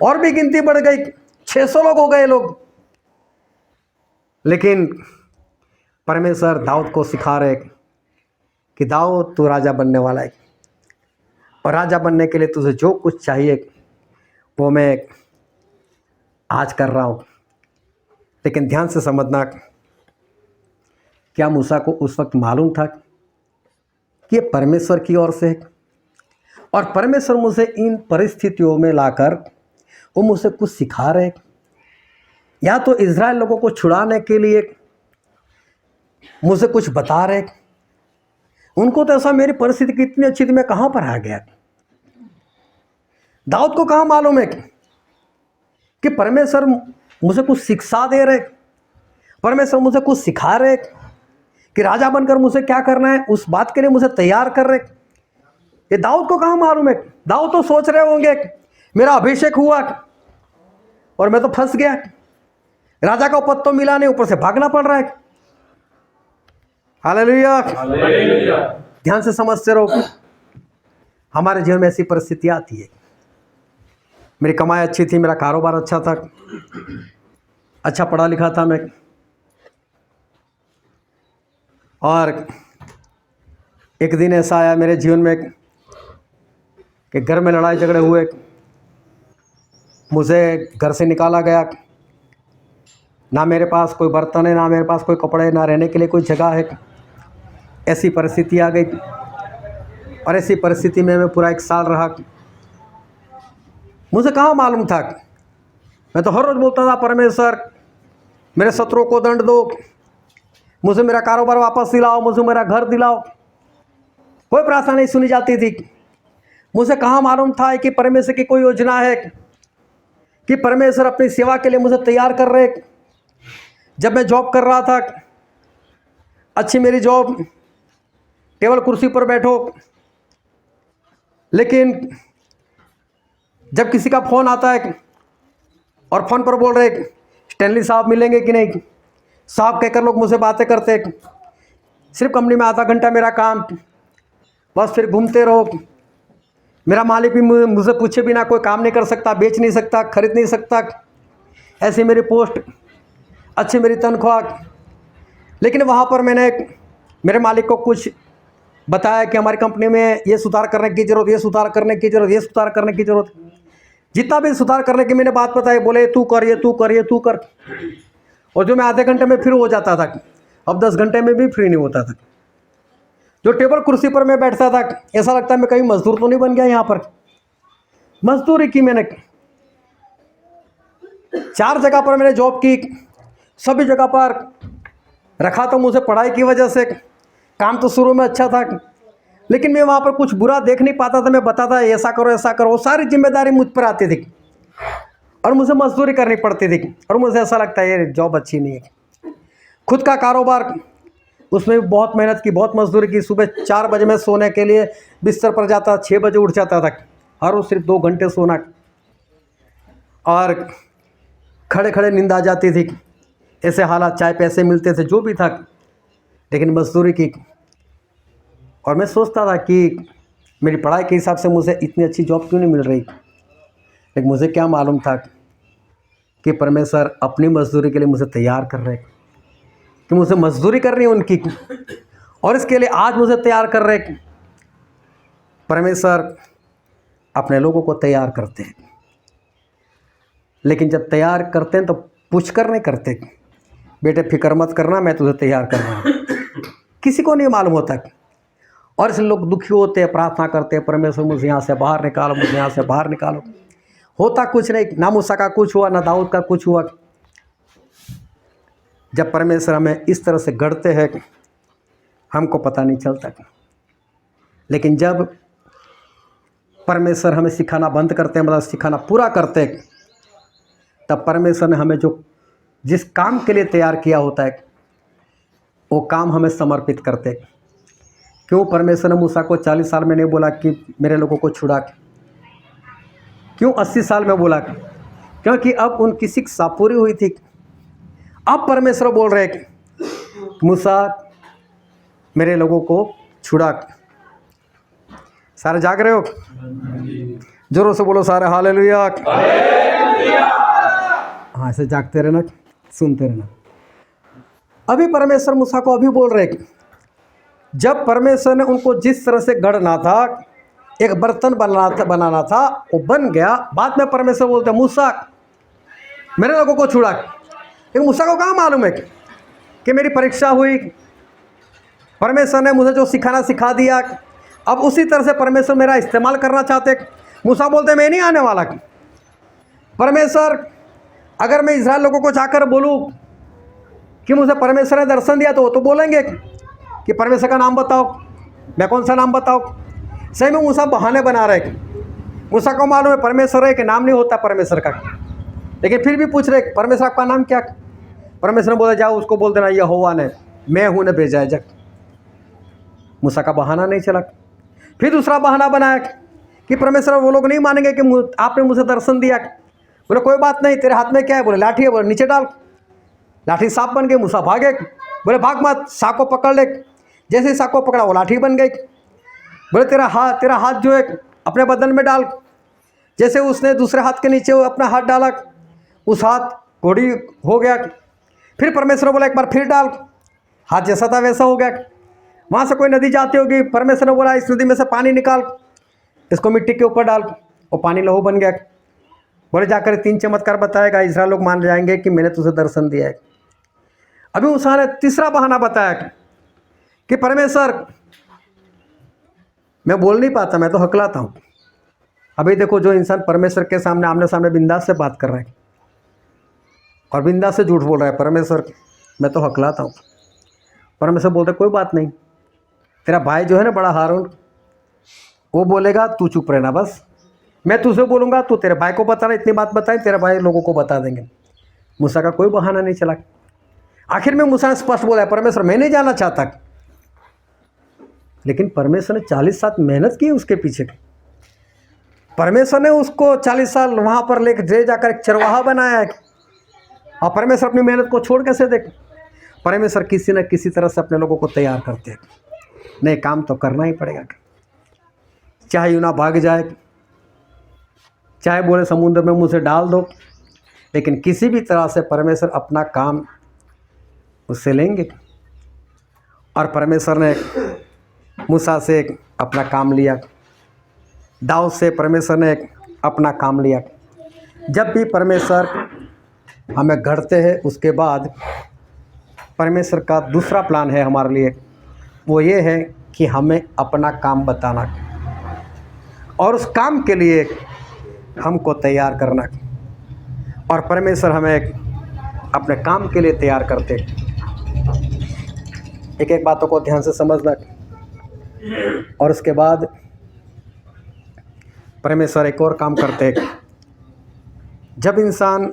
और भी गिनती बढ़ गई, 600 लोग हो गए लोग। लेकिन परमेश्वर दाऊद को सिखा रहे कि दाऊद तू राजा बनने वाला है, और राजा बनने के लिए तुझे जो कुछ चाहिए वो मैं आज कर रहा हूँ। लेकिन ध्यान से समझना, क्या मूसा को उस वक्त मालूम था कि ये परमेश्वर की ओर से है, और परमेश्वर मुझे इन परिस्थितियों में लाकर वो मुझे कुछ सिखा रहे, या तो इज़राइल लोगों को छुड़ाने के लिए मुझे कुछ बता रहे। उनको तो ऐसा मेरी परिस्थिति कितनी अच्छी थी, मैं कहाँ पर आ गया। दाऊद को कहाँ मालूम है कि परमेश्वर मुझे कुछ शिक्षा दे रहे, परमेश्वर मुझे कुछ सिखा रहे कि राजा बनकर मुझे क्या करना है, उस बात के लिए मुझे तैयार कर रहे। ये दाऊद को कहाँ मालूम है। दाऊद तो सोच रहे होंगे मेरा अभिषेक हुआ और मैं तो फंस गया, राजा का पद तो मिला नहीं, ऊपर से भागना पड़ रहा है। हालेलुया। ध्यान से समझते रहो, हमारे जीवन में ऐसी परिस्थिति आती है। मेरी कमाई अच्छी थी, मेरा कारोबार अच्छा था, अच्छा पढ़ा लिखा था मैं, और एक दिन ऐसा आया मेरे जीवन में कि घर में लड़ाई झगड़े हुए, मुझे घर से निकाला गया। ना मेरे पास कोई बर्तन है, ना मेरे पास कोई कपड़े, ना रहने के लिए कोई जगह है। ऐसी परिस्थिति आ गई, और ऐसी परिस्थिति में मैं पूरा 1 साल रहा। मुझे कहाँ मालूम था, मैं तो हर रोज़ बोलता था परमेश्वर मेरे शत्रुओं को दंड दो, मुझे मेरा कारोबार वापस दिलाओ, मुझे मेरा घर दिलाओ। कोई प्रार्थना नहीं सुनी जाती थी। मुझे कहाँ मालूम था कि परमेश्वर की कोई योजना है, कि परमेश्वर अपनी सेवा के लिए मुझे तैयार कर रहे। जब मैं जॉब कर रहा था, अच्छी मेरी जॉब, टेबल कुर्सी पर बैठो, लेकिन जब किसी का फ़ोन आता है और फ़ोन पर बोल रहे स्टैनली साहब मिलेंगे कि नहीं, साहब कहकर लोग मुझसे बातें करते। सिर्फ कंपनी में आधा घंटा मेरा काम, बस फिर घूमते रहो। मेरा मालिक भी मुझे पूछे बिना कोई काम नहीं कर सकता, बेच नहीं सकता, खरीद नहीं सकता। ऐसी मेरी पोस्ट, अच्छी मेरी तनख्वाह। लेकिन वहाँ पर मैंने मेरे मालिक को कुछ बताया कि हमारी कंपनी में ये सुधार करने की ज़रूरत, ये सुधार करने की ज़रूरत, ये सुधार करने की ज़रूरत। जितना भी सुधार करने की मैंने बात बताई, बोले तू कर, ये तू कर, ये तू कर। और जो मैं आधे घंटे में फिर हो जाता था, अब 10 घंटे में भी फ्री नहीं होता था। जो टेबल कुर्सी पर मैं बैठता था, ऐसा लगता है मैं कहीं मजदूर तो नहीं बन गया। यहाँ पर मजदूरी की मैंने 4 जगह पर मैंने जॉब की, सभी जगह पर रखा तो मुझे पढ़ाई की वजह से। काम तो शुरू में अच्छा था, लेकिन मैं वहाँ पर कुछ बुरा देख नहीं पाता था। मैं बताता ऐसा करो, ऐसा करो, वो सारी जिम्मेदारी मुझ पर आती थी और मुझे मजदूरी करनी पड़ती थी। और मुझे ऐसा लगता है ये जॉब अच्छी नहीं है। खुद का कारोबार, उसमें भी बहुत मेहनत की, बहुत मजदूरी की। सुबह 4 बजे में सोने के लिए बिस्तर पर जाता, 6 बजे उठ जाता था, हर रोज़ सिर्फ 2 घंटे सोना, और खड़े खड़े नींद आ जाती थी। ऐसे हालात, चाहे पैसे मिलते थे जो भी था, लेकिन मजदूरी की। और मैं सोचता था कि मेरी पढ़ाई के हिसाब से मुझे इतनी अच्छी जॉब क्यों नहीं मिल रही, लेकिन मुझे क्या मालूम था कि परमेश्वर अपनी मजदूरी के लिए मुझे तैयार कर रहे, कि मुझे मजदूरी करनी है उनकी, और इसके लिए आज मुझे तैयार कर रहे। परमेश्वर अपने लोगों को तैयार करते हैं, लेकिन जब तैयार करते हैं तो पूछ कर नहीं करते, बेटे फिक्र मत करना, मैं तुझे तैयार कर रहा हूँ। किसी को नहीं मालूम होता। और इसलिए लोग दुखी होते हैं, प्रार्थना करते हैं, परमेश्वर मुझे यहाँ से बाहर निकालो, मुझे यहाँ से बाहर निकालो। होता कुछ नहीं, ना मूसा का कुछ हुआ, ना दाऊद का कुछ हुआ। जब परमेश्वर हमें इस तरह से गढ़ते हैं हमको पता नहीं चलता, लेकिन जब परमेश्वर हमें सिखाना बंद करते हैं, मतलब सिखाना पूरा करते हैं, तब परमेश्वर ने हमें जो जिस काम के लिए तैयार किया होता है वो काम हमें समर्पित करते। क्यों परमेश्वर ने मूसा को 40 साल में नहीं बोला कि मेरे लोगों को छुड़ा, क्यों 80 साल में बोला? क्योंकि अब उनकी शिक्षा पूरी हुई थी। अब परमेश्वर बोल रहे कि मूसा मेरे लोगों को छुड़ा। सारे जाग रहे हो? जोरों से बोलो सारे हालेलुया। हाँ, ऐसे जागते रहना, सुनते रहना। अभी परमेश्वर मूसा को अभी बोल रहे कि जब परमेश्वर ने उनको जिस तरह से गढ़ना था, एक बर्तन बनाना था, वो बन गया। बाद में परमेश्वर बोलते हैं मूसा मेरे लोगों को छुड़ा। लेकिन मूसा को कहाँ मालूम है कि मेरी परीक्षा हुई, परमेश्वर ने मुझे जो सिखाना सिखा दिया, अब उसी तरह से परमेश्वर मेरा इस्तेमाल करना चाहते। मूसा बोलते मैं नहीं आने वाला। परमेश्वर अगर मैं इस्राएल लोगों को जाकर बोलूँ कि मुझे परमेश्वर ने दर्शन दिया, तो वो तो बोलेंगे कि परमेश्वर का नाम बताओ। मैं कौन सा नाम बताओ? सही में मूसा बहाने बना रहे। मूसा को मालूम है परमेश्वर है कि नाम नहीं होता परमेश्वर का, लेकिन फिर भी पूछ रहे परमेश्वर आपका नाम क्या? परमेश्वर ने बोला जाओ उसको बोल देना यहोवा ने, मैं हूँ ने भेजा है। जग मूसा का बहाना नहीं चला। फिर दूसरा बहाना बनाया कि परमेश्वर वो लोग नहीं मानेंगे कि आपने मुझे दर्शन दिया। बोले कोई बात नहीं, तेरे हाथ में क्या है? बोले लाठी है। बोले नीचे डाल। लाठी सांप बन गई। मूसा भागे। बोले भाग मत, सांप को पकड़ ले। जैसे ही सांप को पकड़ा वो लाठी बन गई। बोले तेरा हाथ जो है अपने बदन में डाल। जैसे उसने दूसरे हाथ के नीचे अपना हाथ डाला, उस हाथ घोड़ी हो गया। फिर परमेश्वर बोला एक बार फिर डाल, हाथ जैसा था वैसा हो गया। वहाँ से कोई नदी जाती होगी, परमेश्वर ने बोला इस नदी में से पानी निकाल, इसको मिट्टी के ऊपर डाल, वो पानी लहू बन गया। बोले जाकर 3 चमत्कार बताएगा, इस्राएल लोग मान जाएंगे कि मैंने तुझे दर्शन दिया है। अभी मूसा ने तीसरा बहाना बताया कि परमेश्वर मैं बोल नहीं पाता, मैं तो हकलाता हूँ। अभी देखो जो इंसान परमेश्वर के सामने आमने सामने बिंदास से बात कर रहा है और बिंदास से झूठ बोल रहा है, परमेश्वर मैं तो हकलाता हूँ। परमेश्वर बोलते कोई बात नहीं, तेरा भाई जो है ना बड़ा हारून, वो बोलेगा तू चुप रहना, बस मैं तुझे बोलूँगा, तू तेरे भाई को बताना, इतनी बात बताई, तेरे भाई लोगों को बता देंगे। मूसा का कोई बहाना नहीं चला। आखिर में मूसा ने स्पष्ट बोला है परमेश्वर मैं नहीं जाना चाहता। लेकिन परमेश्वर ने 40 साल मेहनत की उसके पीछे। परमेश्वर ने उसको 40 साल वहाँ पर ले जाकर एक चरवाहा बनाया है, और परमेश्वर अपनी मेहनत को छोड़ कैसे देख? परमेश्वर किसी न किसी तरह से अपने लोगों को तैयार करते हैं। नहीं, काम तो करना ही पड़ेगा, चाहे यूना भाग जाए, चाहे बोले समुद्र में मुझे डाल दो, लेकिन किसी भी तरह से परमेश्वर अपना काम उससे लेंगे। और परमेश्वर ने मूसा से अपना काम लिया, दाऊद से परमेश्वर ने अपना काम लिया। जब भी परमेश्वर हमें गढ़ते हैं, उसके बाद परमेश्वर का दूसरा प्लान है हमारे लिए, वो ये है कि हमें अपना काम बताना और उस काम के लिए हमको तैयार करना। और परमेश्वर हमें अपने काम के लिए तैयार करते। एक एक बातों को ध्यान से समझना। और उसके बाद परमेश्वर एक और काम करते। जब इंसान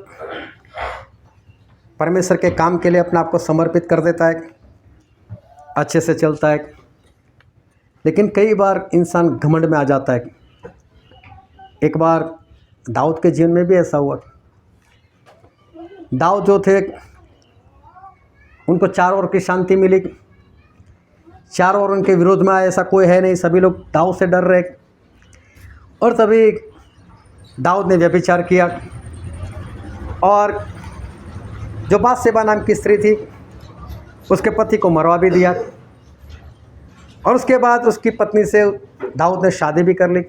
परमेश्वर के काम के लिए अपने आप को समर्पित कर देता है, अच्छे से चलता है। लेकिन कई बार इंसान घमंड में आ जाता है। एक बार दाऊद के जीवन में भी ऐसा हुआ। दाऊद जो थे उनको चारों ओर की शांति मिली, चारों ओर उनके विरोध में आए, ऐसा कोई है नहीं, सभी लोग दाऊद से डर रहे। और तभी दाऊद ने व्यभिचार किया और जो बातशेबा नाम की स्त्री थी उसके पति को मरवा भी दिया। और उसके बाद उसकी पत्नी से दाऊद ने शादी भी कर ली।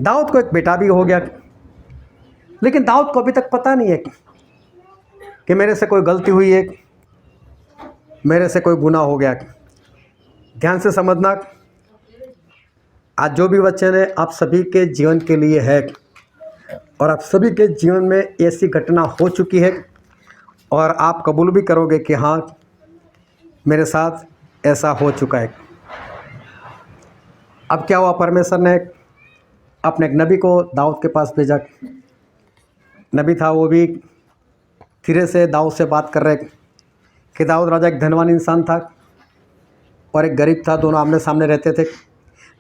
दाऊद को एक बेटा भी हो गया। लेकिन दाऊद को अभी तक पता नहीं है कि मेरे से कोई गलती हुई है, मेरे से कोई गुनाह हो गया। ध्यान से समझना, आज जो भी वचन है आप सभी के जीवन के लिए है और आप सभी के जीवन में ऐसी घटना हो चुकी है और आप कबूल भी करोगे कि हाँ मेरे साथ ऐसा हो चुका है। अब क्या हुआ, परमेश्वर ने अपने एक नबी को दाऊद के पास भेजा। नबी था, वो भी धीरे से दाऊद से बात कर रहे कि दाऊद राजा एक धनवान इंसान था और एक गरीब था, दोनों आमने सामने रहते थे।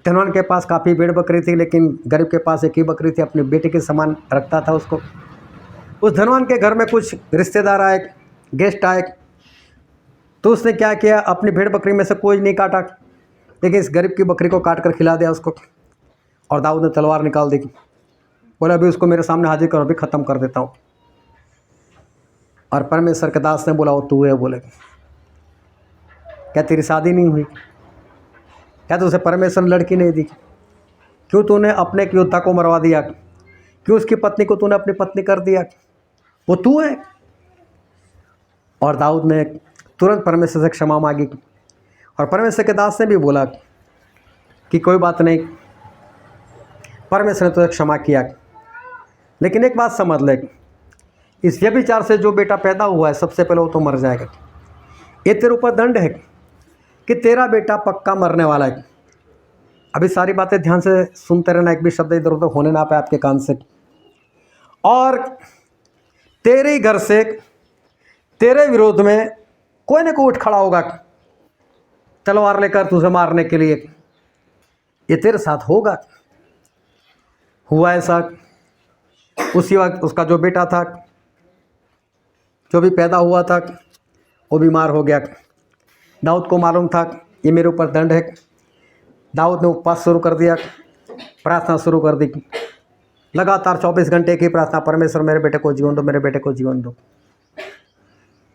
धनवान के पास काफ़ी भेड़ बकरी थी, लेकिन गरीब के पास एक ही बकरी थी, अपनी बेटी के समान रखता था उसको। उस धनवान के घर में कुछ रिश्तेदार आए, गेस्ट आए, तो उसने क्या किया, अपनी भेड़ बकरी में से कोई नहीं काटा, लेकिन इस गरीब की बकरी को काट कर खिला दिया उसको। और दाऊद ने तलवार निकाल दी, बोला अभी उसको मेरे सामने हाजिर करो, अभी ख़त्म कर देता हूँ। और परमेश्वर के दास ने बोला वो तू है। बोले क्या तेरी शादी नहीं हुई? क्या तुझे परमेश्वर ने लड़की नहीं दी? क्यों तूने अपने एक योद्धा को मरवा दिया? क्यों उसकी पत्नी को तूने अपनी पत्नी कर दिया? वो तू है। और दाऊद ने तुरंत परमेश्वर से क्षमा मांगी और परमेश्वर के दास ने भी बोला कि कोई बात नहीं, परमेश्वर ने तुझे क्षमा किया। लेकिन एक बात समझ ले, इस व्यभिचार से जो बेटा पैदा हुआ है सबसे पहले वो तो मर जाएगा। ये तेरे ऊपर दंड है कि तेरा बेटा पक्का मरने वाला है। अभी सारी बातें ध्यान से सुनते रहना, एक भी शब्द इधर उधर होने ना पाए आपके कान से। और तेरे ही घर से तेरे विरोध में कोई ना कोई उठ खड़ा होगा तलवार लेकर तुझे मारने के लिए। ये तेरे साथ होगा। हुआ ऐसा। उसी वक्त उसका जो बेटा था, जो भी पैदा हुआ था, वो बीमार हो गया। दाऊद को मालूम था ये मेरे ऊपर दंड है। दाऊद ने उपवास शुरू कर दिया, प्रार्थना शुरू कर दी। लगातार 24 घंटे की प्रार्थना, परमेश्वर मेरे बेटे को जीवन दो, मेरे बेटे को जीवन दो।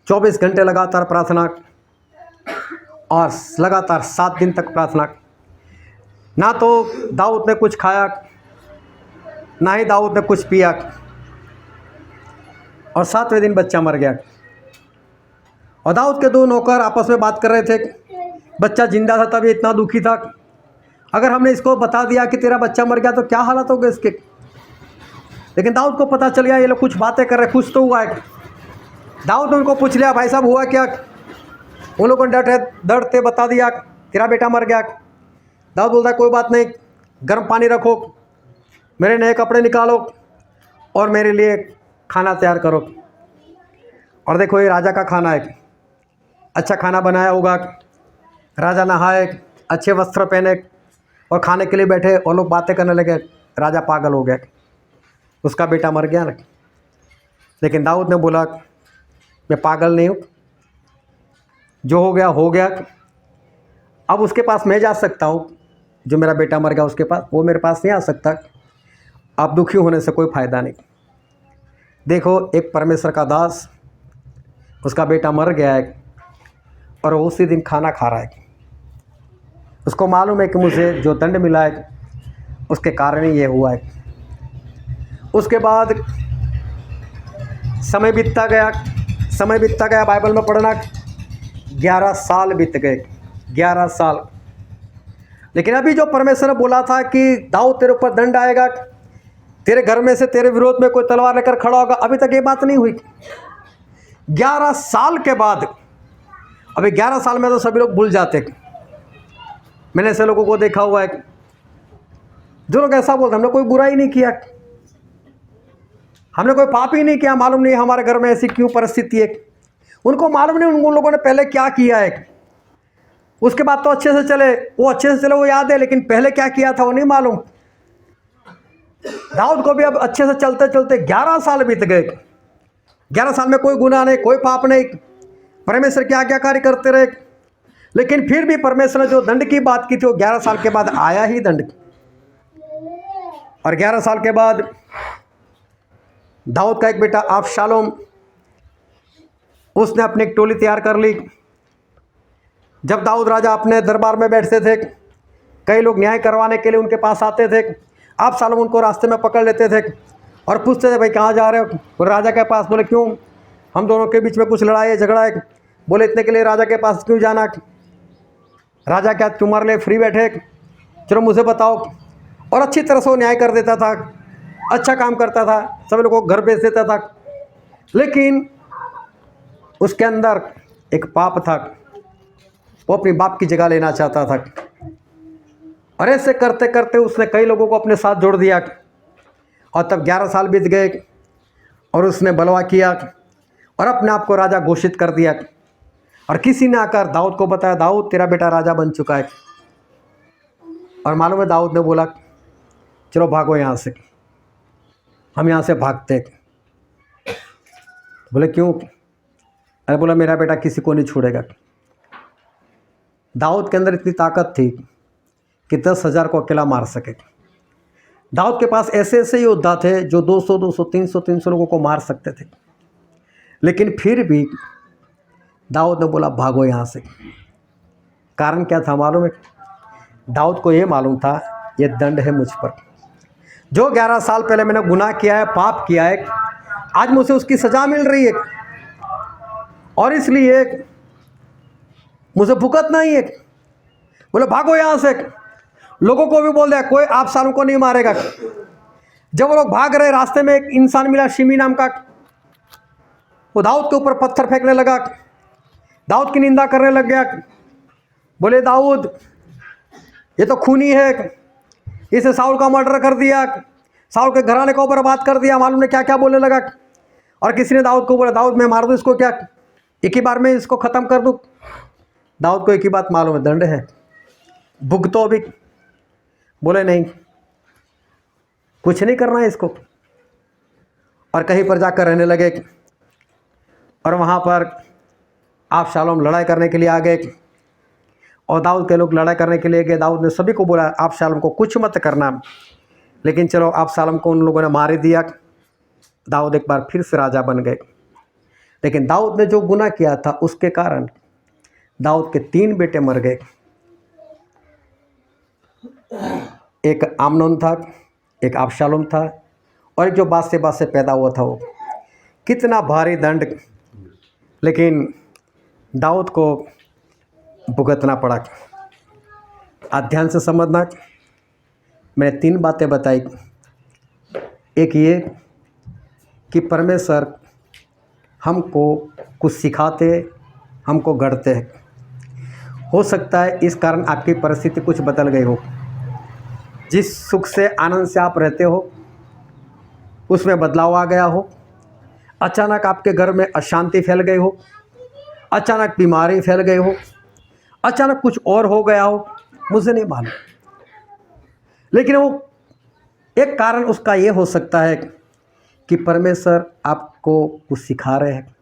24 घंटे लगातार प्रार्थना और लगातार 7 दिन तक प्रार्थना। ना तो दाऊद ने कुछ खाया, ना ही दाऊद ने कुछ पिया। और 7वें दिन बच्चा मर गया। और दाऊद के 2 नौकर आपस में बात कर रहे थे। बच्चा जिंदा था तभी इतना दुखी था, अगर हमने इसको बता दिया कि तेरा बच्चा मर गया तो क्या हालत होगा इसके। लेकिन दाऊद को पता चल गया ये लोग कुछ बातें कर रहे, कुछ तो हुआ है। दाऊद ने उनको पूछ लिया, भाई साहब हुआ क्या? उन लोगों ने डर थे बता दिया तेरा बेटा मर गया। दाऊद बोलता है कोई बात नहीं, गर्म पानी रखो, मेरे नए कपड़े निकालो और मेरे लिए खाना तैयार करो। और देखो ये राजा का खाना है, अच्छा खाना बनाया होगा। राजा नहाए, अच्छे वस्त्र पहने और खाने के लिए बैठे और लोग बातें करने लगे। राजा पागल हो गया, उसका बेटा मर गया ना। लेकिन दाऊद ने बोला मैं पागल नहीं हूँ, जो हो गया हो गया। अब उसके पास मैं जा सकता हूँ, जो मेरा बेटा मर गया उसके पास, वो मेरे पास नहीं आ सकता। अब दुखी होने से कोई फ़ायदा नहीं। देखो एक परमेश्वर का दास, उसका बेटा मर गया है और वो उसी दिन खाना खा रहा है। उसको मालूम है कि मुझे जो दंड मिला है उसके कारण ही ये हुआ है। उसके बाद समय बीतता गया। बाइबल में पढ़ना 11 साल बीत गए, 11 साल। लेकिन अभी जो परमेश्वर ने बोला था कि दाऊद तेरे ऊपर दंड आएगा, तेरे घर में से तेरे विरोध में कोई तलवार लेकर खड़ा होगा, अभी तक ये बात नहीं हुई। 11 साल के बाद, अभी 11 साल में तो सभी लोग भूल जाते। मैंने ऐसे लोगों को देखा हुआ है जो लोग ऐसा बोलते हमने कोई बुराई नहीं किया, हमने कोई पाप ही नहीं किया, मालूम नहीं हमारे घर में ऐसी क्यों परिस्थिति है। उनको मालूम नहीं उन लोगों ने पहले क्या किया है। उसके बाद तो अच्छे से चले, वो याद है, लेकिन पहले क्या किया था वो नहीं मालूम। दाऊद को भी अब अच्छे से चलते चलते 11 साल बीत गए। 11 साल में कोई गुनाह नहीं, कोई पाप नहीं, परमेश्वर की आज्ञाकारी करते रहे। लेकिन फिर भी परमेश्वर ने जो दंड की बात की थी वो 11 साल के बाद आया ही दंड। और 11 साल के बाद दाऊद का एक बेटा अबशालोम, उसने अपनी एक टोली तैयार कर ली। जब दाऊद राजा अपने दरबार में बैठते थे, कई लोग न्याय करवाने के लिए उनके पास आते थे। अबशालोम उनको रास्ते में पकड़ लेते थे और पूछते थे, भाई कहाँ जा रहे हो? और राजा के पास। बोले क्यों? हम दोनों के बीच में कुछ लड़ाई है, झगड़ा है। बोले इतने के लिए राजा के पास क्यों जाना? राजा क्या तुम्हारे लिए फ्री बैठे? चलो मुझे बताओ। और अच्छी तरह से वो न्याय कर देता था, अच्छा काम करता था, सब लोगों को घर भेज देता था। लेकिन उसके अंदर एक पाप था, वो अपनी बाप की जगह लेना चाहता था। और ऐसे करते करते उसने कई लोगों को अपने साथ जोड़ दिया। और तब 11 साल बीत गए और उसने बलवा किया और अपने आप को राजा घोषित कर दिया। और किसी ने आकर दाऊद को बताया, दाऊद तेरा बेटा राजा बन चुका है। और मालूम है दाऊद ने बोला, चलो भागो यहाँ से, हम यहाँ से भागते। बोले क्यों? अरे बोला मेरा बेटा किसी को नहीं छोड़ेगा। दाऊद के अंदर इतनी ताकत थी कि 10,000 को अकेला मार सके। दाऊद के पास ऐसे ऐसे योद्धा थे जो 200, 300 लोगों को मार सकते थे। लेकिन फिर भी दाऊद ने बोला भागो यहाँ से। कारण क्या था मालूम है? दाऊद को ये मालूम था ये दंड है मुझ पर। जो 11 साल पहले मैंने गुनाह किया है, पाप किया है, आज मुझे उसकी सज़ा मिल रही है और इसलिए मुझे भुगतना ही है। बोले भागो यहाँ से। लोगों को भी बोल दिया कोई अबशालोम को नहीं मारेगा। जब वो लोग भाग रहे, रास्ते में एक इंसान मिला शिमी नाम का। वो दाऊद के ऊपर पत्थर फेंकने लगा, दाऊद की निंदा करने लग गया। बोले दाऊद ये तो खूनी है, इसे साउल का मर्डर कर दिया, साउल के घराने को बर्बाद कर दिया, मालूम ने क्या क्या बोलने लगा। और किसी ने दाऊद को बोला दाऊद मैं मार दूँ इसको, क्या एक ही बार में इसको ख़त्म कर दूँ? दाऊद को एक ही बात मालूम है, दंड है, भुगतो भी। बोले नहीं, कुछ नहीं करना है इसको। और कहीं पर जाकर रहने लगे। और वहाँ पर अबशालोम लड़ाई करने के लिए आ गए और दाऊद के लोग लड़ाई करने के लिए गए। दाऊद ने सभी को बोला अबशालोम को कुछ मत करना, लेकिन चलो अबशालोम को उन लोगों ने मार ही दिया। दाऊद एक बार फिर से राजा बन गए। लेकिन दाऊद ने जो गुनाह किया था उसके कारण दाऊद के 3 बेटे मर गए। एक आमनोन था, एक अबशालोम था और एक जो बाद से पैदा हुआ था वो। कितना भारी दंड, लेकिन दाऊद को भुगतना पड़ा। ध्यान से समझना, मैंने 3 बातें बताई। एक ये कि परमेश्वर हमको कुछ सिखाते, हमको गढ़ते हैं। हो सकता है इस कारण आपकी परिस्थिति कुछ बदल गई हो। जिस सुख से आनंद से आप रहते हो उसमें बदलाव आ गया हो। अचानक आपके घर में अशांति फैल गई हो, अचानक बीमारी फैल गई हो, अचानक कुछ और हो गया हो, मुझे नहीं मालूम। लेकिन वो एक कारण उसका ये हो सकता है कि परमेश्वर आपको कुछ सिखा रहे हैं,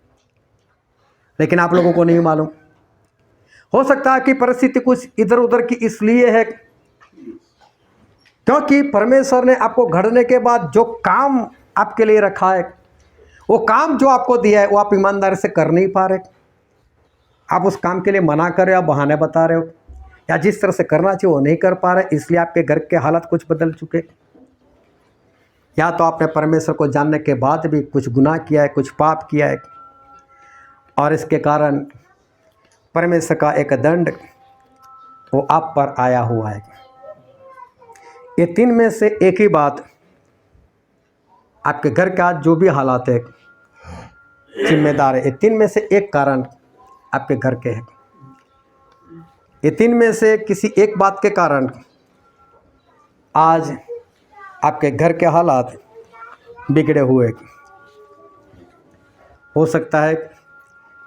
लेकिन आप लोगों को नहीं मालूम। हो सकता है कि परिस्थिति कुछ इधर उधर की इसलिए है क्योंकि परमेश्वर ने आपको घड़ने के बाद जो काम आपके लिए रखा है, वो काम जो आपको दिया है वो आप ईमानदारी से कर नहीं पा रहे। आप उस काम के लिए मना कर रहे हो, आप बहाने बता रहे हो, या जिस तरह से करना चाहिए वो नहीं कर पा रहे, इसलिए आपके घर के हालात कुछ बदल चुके। या तो आपने परमेश्वर को जानने के बाद भी कुछ गुनाह किया है, कुछ पाप किया है और इसके कारण परमेश्वर का एक दंड वो आप पर आया हुआ है। ये 3 में से एक ही बात, आपके घर का जो भी हालात है जिम्मेदार है। ये 3 में से एक कारण आपके घर के हैं। ये 3 में से किसी एक बात के कारण आज आपके घर के हालात बिगड़े हुए। हो सकता है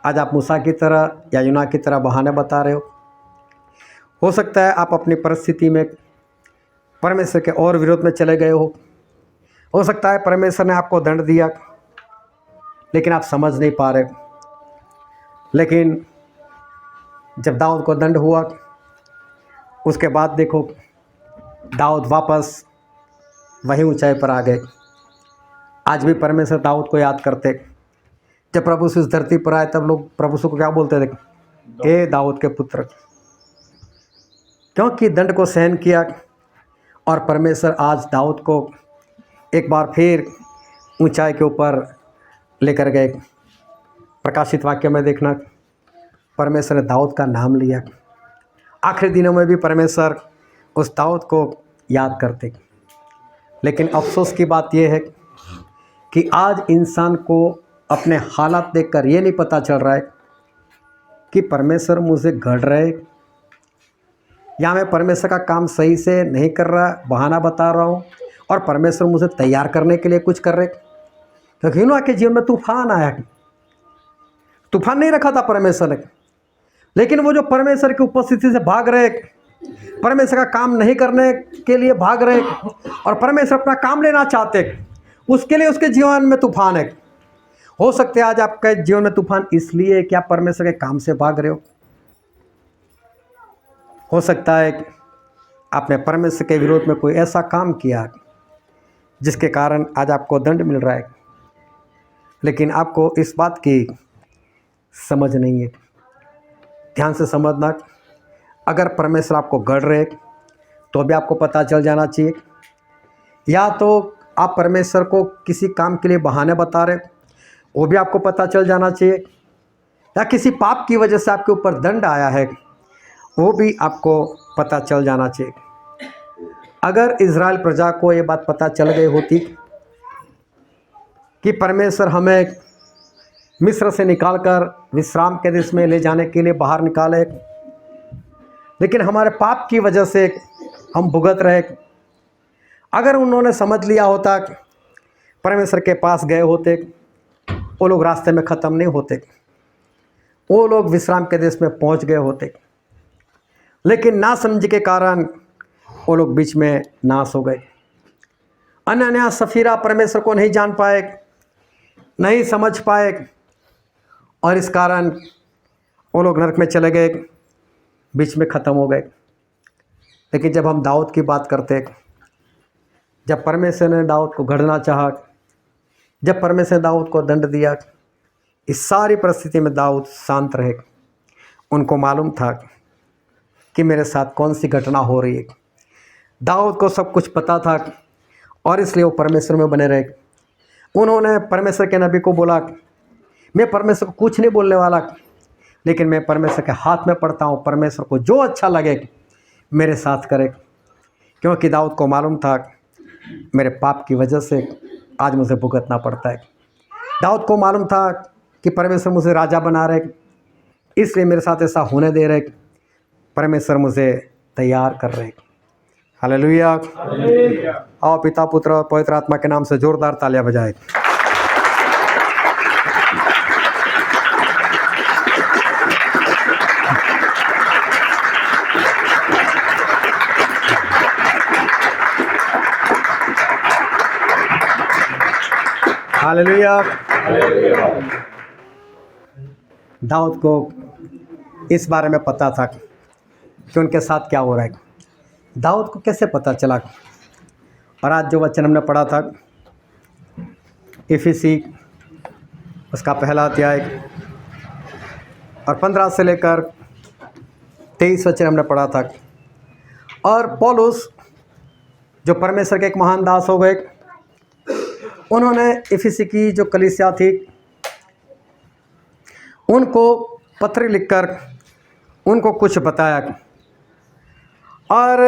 आज आप मूसा की तरह या यूना की तरह बहाने बता रहे हो सकता है आप अपनी परिस्थिति में परमेश्वर के और विरोध में चले गए हो सकता है परमेश्वर ने आपको दंड दिया लेकिन आप समझ नहीं पा रहे। लेकिन जब दाऊद को दंड हुआ उसके बाद देखो दाऊद वापस वही ऊंचाई पर आ गए। आज भी परमेश्वर दाऊद को याद करते। जब प्रभु इस धरती पर आए तब लोग प्रभु को क्या बोलते थे, ए दाऊद के पुत्र, क्योंकि दंड को सहन किया। और परमेश्वर आज दाऊद को एक बार फिर ऊंचाई के ऊपर लेकर गए। प्रकाशित वाक्य में देखना परमेश्वर ने दाऊद का नाम लिया। आखिरी दिनों में भी परमेश्वर उस दाऊद को याद करते। लेकिन अफसोस की बात यह है कि आज इंसान को अपने हालात देखकर ये नहीं पता चल रहा है कि परमेश्वर मुझसे घड़ रहे या मैं परमेश्वर का काम सही से नहीं कर रहा, बहाना बता रहा हूँ और परमेश्वर मुझे तैयार करने के लिए कुछ कर रहे। क्योंकि यूना के जीवन में तूफान आया। तूफान नहीं रखा था परमेश्वर ने, लेकिन वो जो परमेश्वर की उपस्थिति से भाग रहे, परमेश्वर का काम नहीं करने के लिए भाग रहे और परमेश्वर अपना काम लेना चाहते, उसके लिए उसके जीवन में तूफान है। हो सकता है आज आपके जीवन में तूफान इसलिए कि आप परमेश्वर के काम से भाग रहे हो सकता है कि आपने परमेश्वर के विरोध में कोई ऐसा काम किया जिसके कारण आज आपको दंड मिल रहा है, लेकिन आपको इस बात की समझ नहीं है। ध्यान से समझना, अगर परमेश्वर आपको गढ़ रहे तो भी आपको पता चल जाना चाहिए, या तो आप परमेश्वर को किसी काम के लिए बहाने बता रहे वो भी आपको पता चल जाना चाहिए, या किसी पाप की वजह से आपके ऊपर दंड आया है वो भी आपको पता चल जाना चाहिए। अगर इज़राइल प्रजा को ये बात पता चल गई होती कि परमेश्वर हमें मिस्र से निकालकर विश्राम के देश में ले जाने के लिए बाहर निकाले, लेकिन हमारे पाप की वजह से हम भुगत रहे, अगर उन्होंने समझ लिया होता परमेश्वर के पास गए होते, वो लोग रास्ते में ख़त्म नहीं होते, वो लोग विश्राम के देश में पहुंच गए होते। लेकिन ना समझ के कारण वो लोग बीच में नाश हो गए। अनन्या सफीरा परमेश्वर को नहीं जान पाए, नहीं समझ पाए, और इस कारण वो लोग नरक में चले गए, बीच में ख़त्म हो गए। लेकिन जब हम दाऊद की बात करते, जब परमेश्वर ने दाऊद को गढ़ना चाहा, जब परमेश्वर ने दाऊद को दंड दिया, इस सारी परिस्थिति में दाऊद शांत रहे। उनको मालूम था कि मेरे साथ कौन सी घटना हो रही है। दाऊद को सब कुछ पता था और इसलिए वो परमेश्वर में बने रहे। उन्होंने परमेश्वर के नबी को बोला, मैं परमेश्वर को कुछ नहीं बोलने वाला, लेकिन मैं परमेश्वर के हाथ में पड़ता हूँ, परमेश्वर को जो अच्छा लगे मेरे साथ करे। क्योंकि दाऊद को मालूम था मेरे पाप की वजह से आज मुझे भुगतना पड़ता है। दाऊद को मालूम था कि परमेश्वर मुझे राजा बना रहे, इसलिए मेरे साथ ऐसा होने दे रहे, परमेश्वर मुझे तैयार कर रहे। हालेलुया। आओ पिता पुत्र और पवित्र आत्मा के नाम से जोरदार तालियां बजाएं। हालेलुया। दाऊद को इस बारे में पता था कि उनके साथ क्या हो रहा है। दाऊद को कैसे पता चला? और आज जो वचन हमने पढ़ा था इफिसी उसका पहला अध्याय और 15 से लेकर 23 वचन हमने पढ़ा था। और पौलुस जो परमेश्वर के एक महान दास हो गए, उन्होंने इफिसी की जो कलीसिया थी उनको पत्र लिखकर उनको कुछ बताया। और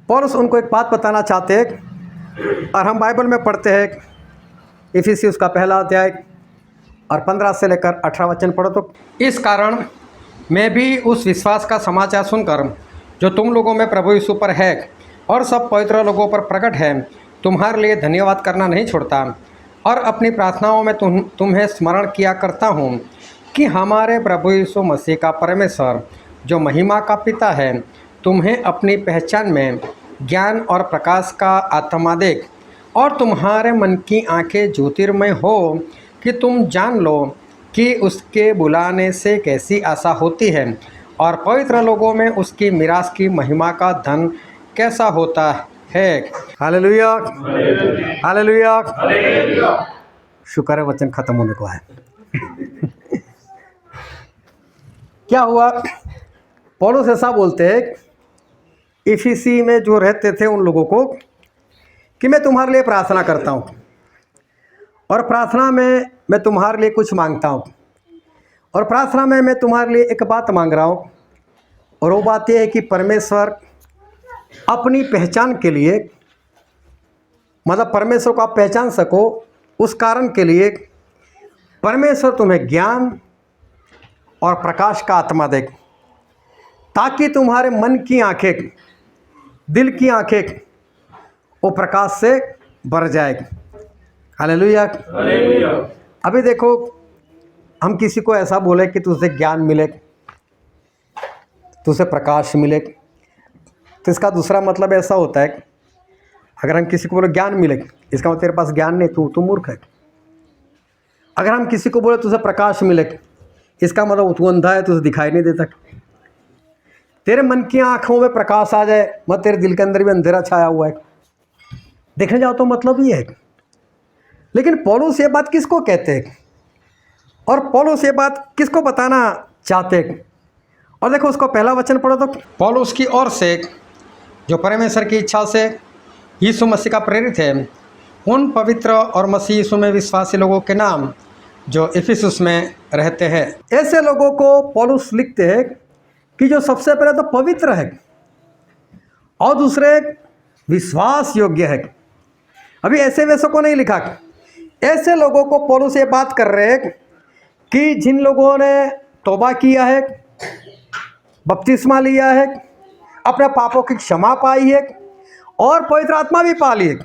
पौलुस उनको एक बात बताना चाहते हैं, और हम बाइबल में पढ़ते हैं इफिसी उसका पहला अध्याय और 15 से लेकर 18 वचन पढ़ो तो। इस कारण मैं भी उस विश्वास का समाचार सुनकर जो तुम लोगों में प्रभु यीशु पर है और सब पवित्र लोगों पर प्रकट है, तुम्हारे लिए धन्यवाद करना नहीं छोड़ता। और अपनी प्रार्थनाओं में तुम्हें स्मरण किया करता हूँ कि हमारे प्रभु यीशु मसीह का परमेश्वर जो महिमा का पिता है तुम्हें अपनी पहचान में ज्ञान और प्रकाश का आत्मा देख और तुम्हारे मन की आंखें ज्योतिर्मय हो कि तुम जान लो कि उसके बुलाने से कैसी आशा होती है और पवित्र लोगों में उसकी मिरास की महिमा का धन कैसा होता है। Hallelujah, hallelujah. शुक्र है वचन खत्म होने को है। क्या हुआ, पौलुस ऐसा बोलते हैं इफिसी में जो रहते थे उन लोगों को कि मैं तुम्हारे लिए प्रार्थना करता हूँ और प्रार्थना में मैं तुम्हारे लिए कुछ मांगता हूँ और प्रार्थना में मैं तुम्हारे लिए एक बात मांग रहा हूँ और वो बात यह है कि परमेश्वर अपनी पहचान के लिए, मतलब परमेश्वर को आप पहचान सको उस कारण के लिए परमेश्वर तुम्हें ज्ञान और प्रकाश का आत्मा दे ताकि तुम्हारे मन की आंखें, दिल की आंखें वो प्रकाश से भर जाए। हालेलुया। अभी देखो, हम किसी को ऐसा बोले कि तुझे ज्ञान मिले, तुझे प्रकाश मिले, तो इसका दूसरा मतलब ऐसा होता है अगर हम किसी को बोले ज्ञान मिले, इसका मतलब तेरे पास ज्ञान नहीं, तू मूर्ख है। अगर हम किसी को बोले तुझे प्रकाश मिले, इसका मतलब तू अंधा है, तुझे दिखाई नहीं देता। तेरे मन की आंखों में प्रकाश आ जाए, मतलब तेरे दिल के अंदर भी अंधेरा छाया हुआ है, देखने जाओ तो मतलब ये है। लेकिन पौलुस ये बात किसको कहते हैं और पौलुस ये बात किसको बताना चाहते हैं? और देखो उसको पहला वचन पढ़ो तो, पौलुस की ओर से जो परमेश्वर की इच्छा से यीशु मसीह का प्रेरित है उन पवित्र और मसीह यीशु में विश्वासी लोगों के नाम जो इफिसुस में रहते हैं। ऐसे लोगों को पौलुस लिखते हैं कि जो सबसे पहले तो पवित्र है और दूसरे विश्वास योग्य है। अभी ऐसे वैसों को नहीं लिखा, ऐसे लोगों को पौलुस ये बात कर रहे हैं कि जिन लोगों ने तौबा किया है, बपतिस्मा लिया है, अपने पापों की क्षमा पाई है और पवित्र आत्मा भी पा ली है।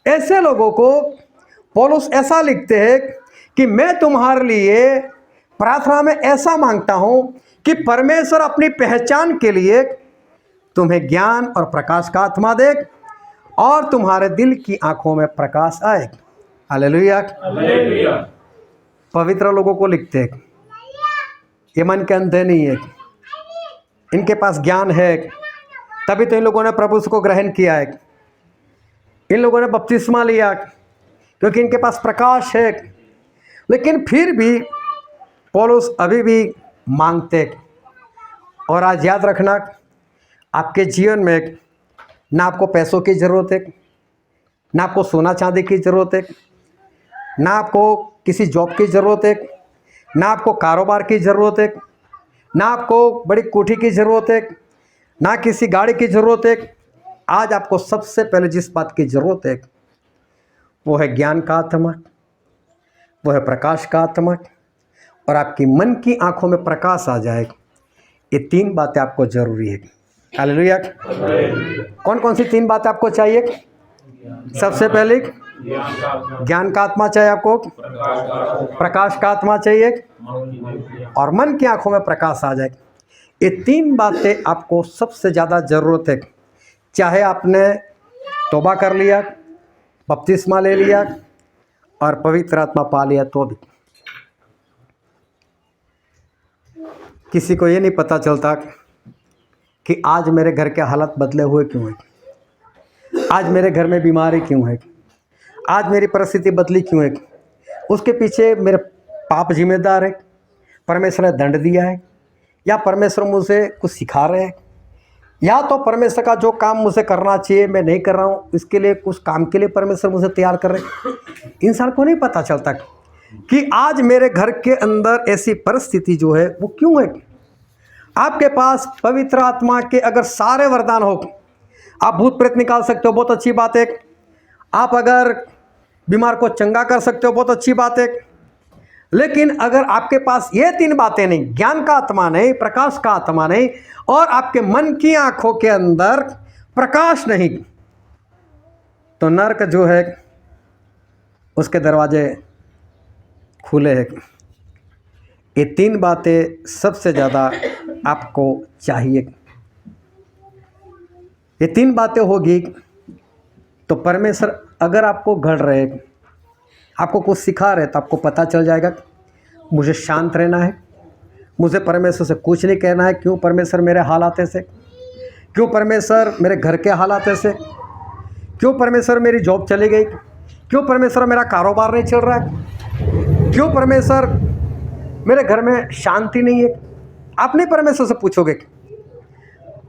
ऐसे लोगों को पौलुस ऐसा लिखते हैं कि मैं तुम्हारे लिए प्रार्थना में ऐसा मांगता हूं कि परमेश्वर अपनी पहचान के लिए तुम्हें ज्ञान और प्रकाश का आत्मा दे और तुम्हारे दिल की आंखों में प्रकाश आए। हालेलुया। पवित्र लोगों को लिखते हैं, ये मन के अंधे नहीं है, इनके पास ज्ञान है, तभी तो इन लोगों ने प्रभु को ग्रहण किया है, इन लोगों ने बपतिस्मा लिया क्योंकि इनके पास प्रकाश है। लेकिन फिर भी पौलुस अभी भी मांगते। और आज याद रखना, आपके जीवन में ना आपको पैसों की ज़रूरत है, ना आपको सोना चांदी की ज़रूरत है, ना आपको किसी जॉब की ज़रूरत है, ना आपको कारोबार की ज़रूरत है, ना आपको बड़ी कोठी की ज़रूरत है, ना किसी गाड़ी की ज़रूरत है। आज आपको सबसे पहले जिस बात की ज़रूरत है वो है ज्ञान का आत्मा, वो है प्रकाश का आत्मा और आपकी मन की आंखों में प्रकाश आ जाए। ये तीन बातें आपको ज़रूरी है। हालेलुया। कौन कौन सी तीन बातें आपको चाहिए? सबसे पहले ज्ञान का आत्मा चाहिए आपको, प्रकाश का आत्मा चाहिए और मन की आंखों में प्रकाश आ जाए। ये तीन बातें आपको सबसे ज़्यादा ज़रूरत है। चाहे आपने तौबा कर लिया, बपतिस्मा ले लिया और पवित्र आत्मा पा लिया तो भी किसी को ये नहीं पता चलता कि आज मेरे घर के हालत बदले हुए क्यों है, आज मेरे घर में बीमारी क्यों है, आज मेरी परिस्थिति बदली क्यों है। उसके पीछे मेरे पाप जिम्मेदार है, परमेश्वर ने दंड दिया है, या परमेश्वर मुझे कुछ सिखा रहे हैं, या तो परमेश्वर का जो काम मुझे करना चाहिए मैं नहीं कर रहा हूँ, इसके लिए कुछ काम के लिए परमेश्वर मुझे तैयार कर रहे हैं। इंसान को नहीं पता चलता कि आज मेरे घर के अंदर ऐसी परिस्थिति जो है वो क्यों है। आपके पास पवित्र आत्मा के अगर सारे वरदान हो, आप भूत प्रेत निकाल सकते हो, बहुत अच्छी बात है। आप अगर बीमार को चंगा कर सकते हो, बहुत अच्छी बात है। लेकिन अगर आपके पास ये तीन बातें नहीं, ज्ञान का आत्मा नहीं, प्रकाश का आत्मा नहीं और आपके मन की आंखों के अंदर प्रकाश नहीं, तो नरक जो है उसके दरवाजे खुले हैं। ये 3 बातें सबसे ज़्यादा आपको चाहिए। ये 3 बातें होगी तो परमेश्वर अगर आपको गढ़ रहे, आपको कुछ सिखा रहे, तो आपको पता चल जाएगा मुझे शांत रहना है, मुझे परमेश्वर से कुछ नहीं कहना है। क्यों परमेश्वर मेरे हालात ऐसे, क्यों परमेश्वर मेरे घर के हालात ऐसे, क्यों परमेश्वर मेरी जॉब चली गई, क्यों परमेश्वर मेरा कारोबार नहीं चल रहा है, क्यों परमेश्वर मेरे घर में शांति नहीं है। आप नहीं परमेश्वर से पूछोगे।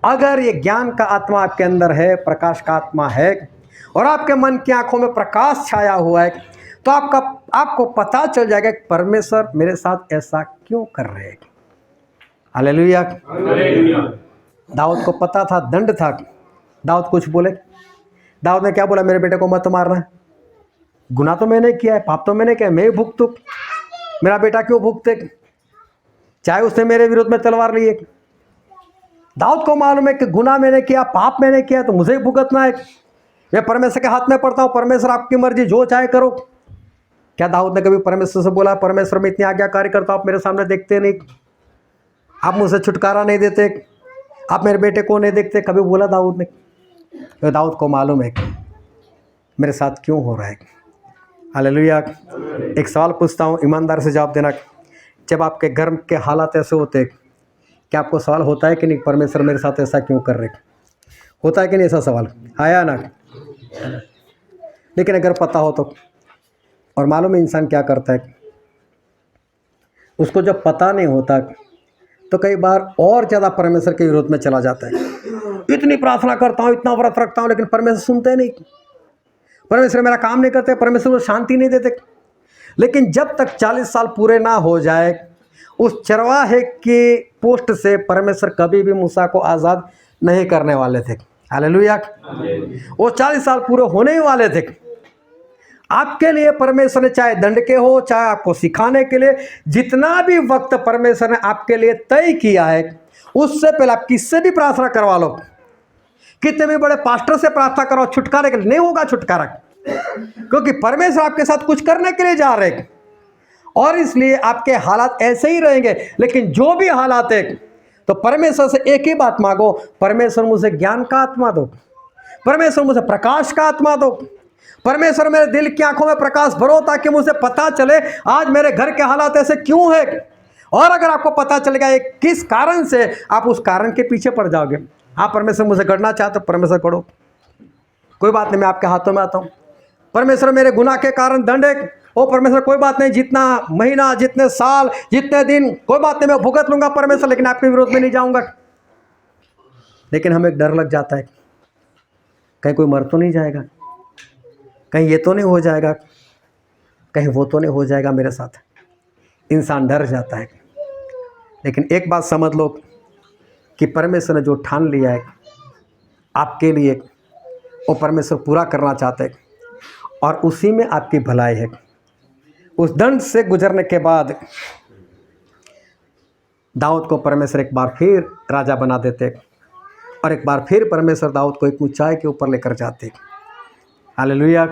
अगर ये ज्ञान का आत्मा आपके अंदर है, प्रकाश का आत्मा है, और आपके मन की आंखों में प्रकाश छाया हुआ है, तो आपको पता चल जाएगा कि परमेश्वर मेरे साथ ऐसा क्यों कर रहे हैं। हालेलुया। दाऊद को पता था, दंड था। दाऊद कुछ बोले? दाऊद ने क्या बोला? मेरे बेटे को मत मारना। गुनाह तो मैंने किया है, पाप तो मैंने किया है, मैं भुगतूं, मेरा बेटा क्यों भुगते? चाहे उसने मेरे विरोध में तलवार ली है। दाऊद को मालूम है कि गुनाह मैंने किया, पाप मैंने किया, तो मुझे ही भुगतना है। मैं परमेश्वर के हाथ में पड़ता हूँ, परमेश्वर आपकी मर्जी जो चाहे करो। क्या दाऊद ने कभी परमेश्वर से बोला, परमेश्वर मैं इतनी आज्ञाकारी करता हूँ, आप मेरे सामने देखते नहीं, आप मुझे छुटकारा नहीं देते, आप मेरे बेटे को नहीं देखते? कभी बोला दाऊद ने? तो दाऊद को मालूम है मेरे साथ क्यों हो रहा है। हालेलुया। एक सवाल पूछता हूँ, ईमानदार से जवाब देना। जब आपके घर के हालात ऐसे होते, क्या आपको सवाल होता है कि नहीं, परमेश्वर मेरे साथ ऐसा क्यों कर रहे? होता है कि नहीं ऐसा सवाल? आया ना? लेकिन अगर पता हो तो, और मालूम है इंसान क्या करता है, उसको जब पता नहीं होता तो कई बार और ज़्यादा परमेश्वर के विरोध में चला जाता है। इतनी प्रार्थना करता हूँ, इतना व्रत रखता हूँ, लेकिन परमेश्वर सुनते नहीं, परमेश्वर मेरा काम नहीं करते, परमेश्वर को शांति नहीं देते। लेकिन जब तक 40 साल पूरे ना हो जाए, उस चरवाहे के पोस्ट से परमेश्वर कभी भी मूसा को आज़ाद नहीं करने वाले थे। हालेलुया। वो 40 साल पूरे होने ही वाले थे। आपके लिए परमेश्वर ने चाहे दंड के हो, चाहे आपको सिखाने के लिए, जितना भी वक्त परमेश्वर ने आपके लिए तय किया है, उससे पहले आप किससे भी प्रार्थना करवा लो, कितने भी बड़े पास्टर से प्रार्थना करो, छुटकारे के लिए नहीं होगा छुटकारा, क्योंकि परमेश्वर आपके साथ कुछ करने के लिए जा रहे हैं। और इसलिए आपके हालात ऐसे ही रहेंगे। लेकिन जो भी हालात है, तो परमेश्वर से एक ही बात मांगो, परमेश्वर मुझे ज्ञान का आत्मा दो, परमेश्वर मुझे प्रकाश का आत्मा दो, परमेश्वर मेरे दिल की आंखों में प्रकाश भरो, ताकि मुझे पता चले आज मेरे घर के हालात ऐसे क्यों है। और अगर आपको पता चलेगा एक किस कारण से, आप उस कारण के पीछे पड़ जाओगे। आप परमेश्वर मुझे गढ़ना चाहते हो, परमेश्वर गढ़ो, कोई बात नहीं, मैं आपके हाथों में आता हूँ। परमेश्वर मेरे गुनाह के कारण दंड है, ओ परमेश्वर कोई बात नहीं, जितना महीना, जितने साल, जितने दिन, कोई बात नहीं, मैं भुगत लूंगा परमेश्वर, लेकिन आपके विरोध में नहीं जाऊंगा। लेकिन हमें एक डर लग जाता है, कहीं कोई मर तो नहीं जाएगा, कहीं ये तो नहीं हो जाएगा, कहीं वो तो नहीं हो जाएगा मेरे साथ। इंसान डर जाता है। लेकिन एक बात समझ लो कि परमेश्वर ने जो ठान लिया है आपके लिए, वो परमेश्वर पूरा करना चाहते हैं, और उसी में आपकी भलाई है। उस दंड से गुजरने के बाद दाऊद को परमेश्वर एक बार फिर राजा बना देते, और एक बार फिर परमेश्वर दाऊद को एक ऊंचाई के ऊपर लेकर जाते। हालेलुया।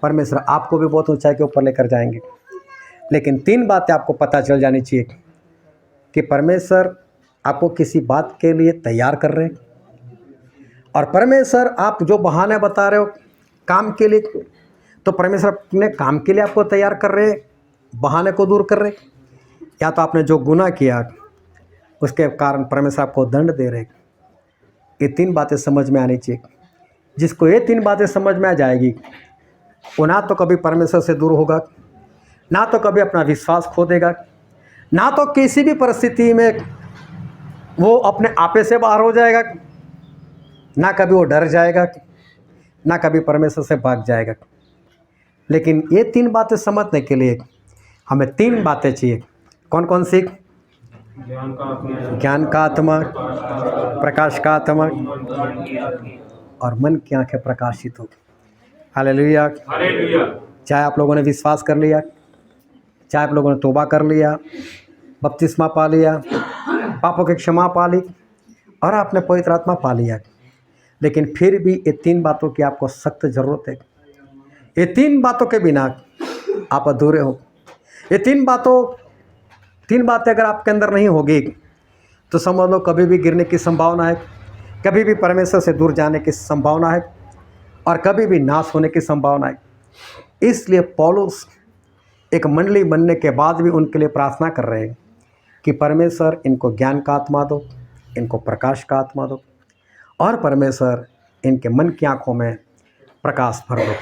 परमेश्वर आपको भी बहुत ऊंचाई के ऊपर लेकर जाएंगे। लेकिन 3 बातें आपको पता चल जानी चाहिए कि परमेश्वर आपको किसी बात के लिए तैयार कर रहे हैं, और परमेश्वर आप जो बहाने बता रहे हो काम के लिए, तो परमेश्वर अपने काम के लिए आपको तैयार कर रहे हैं, बहाने को दूर कर रहे। या तो आपने जो गुनाह किया उसके कारण परमेश्वर आपको दंड दे रहे। ये 3 बातें समझ में आनी चाहिए। जिसको ये 3 बातें समझ में आ जाएगी, वो ना तो कभी परमेश्वर से दूर होगा, ना तो कभी अपना विश्वास खो देगा, ना तो किसी भी परिस्थिति में वो अपने आपे से बाहर हो जाएगा, ना कभी वो डर जाएगा, ना कभी परमेश्वर से भाग जाएगा। लेकिन ये 3 बातें समझने के लिए हमें 3 बातें चाहिए। कौन कौन सी? ज्ञान का आत्मा, प्रकाश का आत्मा, और मन की आंखें प्रकाशित हो। हालेलुया। चाहे आप लोगों ने विश्वास कर लिया, चाहे आप लोगों ने तौबा कर लिया, बपतिस्मा पा लिया, पापों की क्षमा पा ली, और आपने पवित्र आत्मा पा लिया, लेकिन फिर भी ये 3 बातों की आपको सख्त ज़रूरत है। ये 3 बातों के बिना आप अधूरे हो। ये 3 बातें अगर आपके अंदर नहीं होगी तो समझ लो कभी भी गिरने की संभावना है, कभी भी परमेश्वर से दूर जाने की संभावना है और कभी भी नाश होने की संभावना है। इसलिए पौलुस एक मंडली बनने के बाद भी उनके लिए प्रार्थना कर रहे हैं कि परमेश्वर इनको ज्ञान का आत्मा दो, इनको प्रकाश का आत्मा दो और परमेश्वर इनके मन की आंखों में प्रकाश भर दो।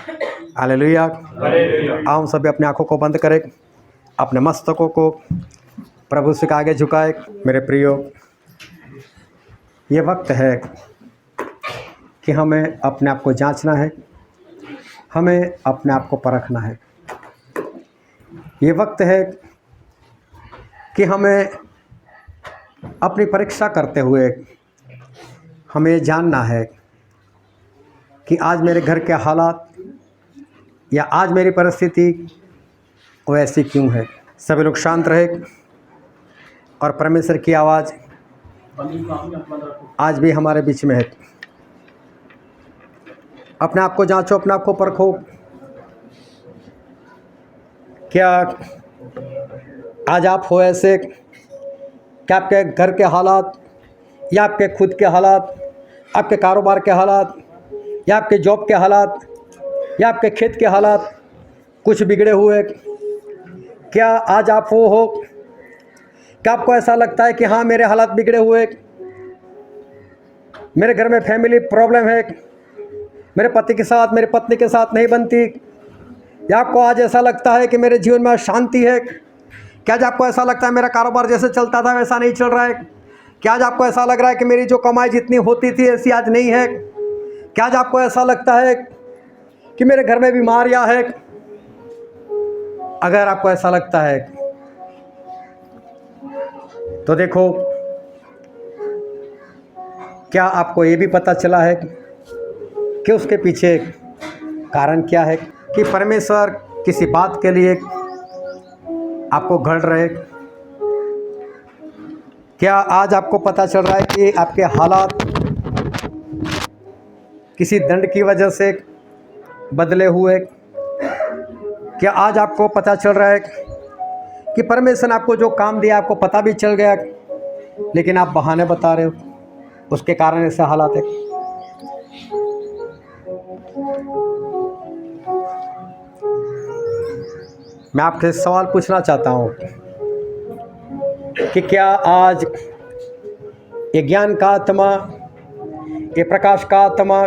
हालेलुया। आओ हम सभी अपनी आंखों को बंद करें, अपने मस्तकों को प्रभु से आगे झुकाए। मेरे प्रियो, ये वक्त है कि हमें अपने आप को जांचना है, हमें अपने आप को परखना है। ये वक्त है कि हमें अपनी परीक्षा करते हुए हमें जानना है कि आज मेरे घर के हालात या आज मेरी परिस्थिति वो ऐसी क्यों है। सभी लोग शांत रहे और परमेश्वर की आवाज़ आज भी हमारे बीच में है। अपने आप को जांचो, अपने आप को परखो। क्या आज आप हो ऐसे, क्या आपके घर के हालात या आपके खुद के हालात, आपके कारोबार के हालात या आपके जॉब के हालात या आपके खेत के हालात कुछ बिगड़े हुए? क्या आज आप वो हो, क्या आपको ऐसा लगता है कि हाँ मेरे हालात बिगड़े हुए, मेरे घर में फैमिली प्रॉब्लम है, मेरे पति के साथ, मेरी पत्नी के साथ नहीं बनती? या आपको आज ऐसा लगता है कि मेरे जीवन में अशांति है? क्या आज आपको ऐसा लगता है मेरा कारोबार जैसे चलता था वैसा नहीं चल रहा है? क्या आज आपको ऐसा लग रहा है कि मेरी जो कमाई जितनी होती थी ऐसी आज नहीं है? क्या आज आपको ऐसा लगता है कि मेरे घर में बीमारियां है? अगर आपको ऐसा लगता है तो देखो, क्या आपको ये भी पता चला है कि उसके पीछे कारण क्या है, कि परमेश्वर किसी बात के लिए आपको घड़ रहे? क्या आज आपको पता चल रहा है कि आपके हालात किसी दंड की वजह से बदले हुए? क्या आज आपको पता चल रहा है कि परमेश्वर ने आपको जो काम दिया आपको पता भी चल गया लेकिन आप बहाने बता रहे हो, उसके कारण ऐसे हालात है? मैं आपसे सवाल पूछना चाहता हूँ कि क्या आज ये ज्ञान का आत्मा, ये प्रकाश का आत्मा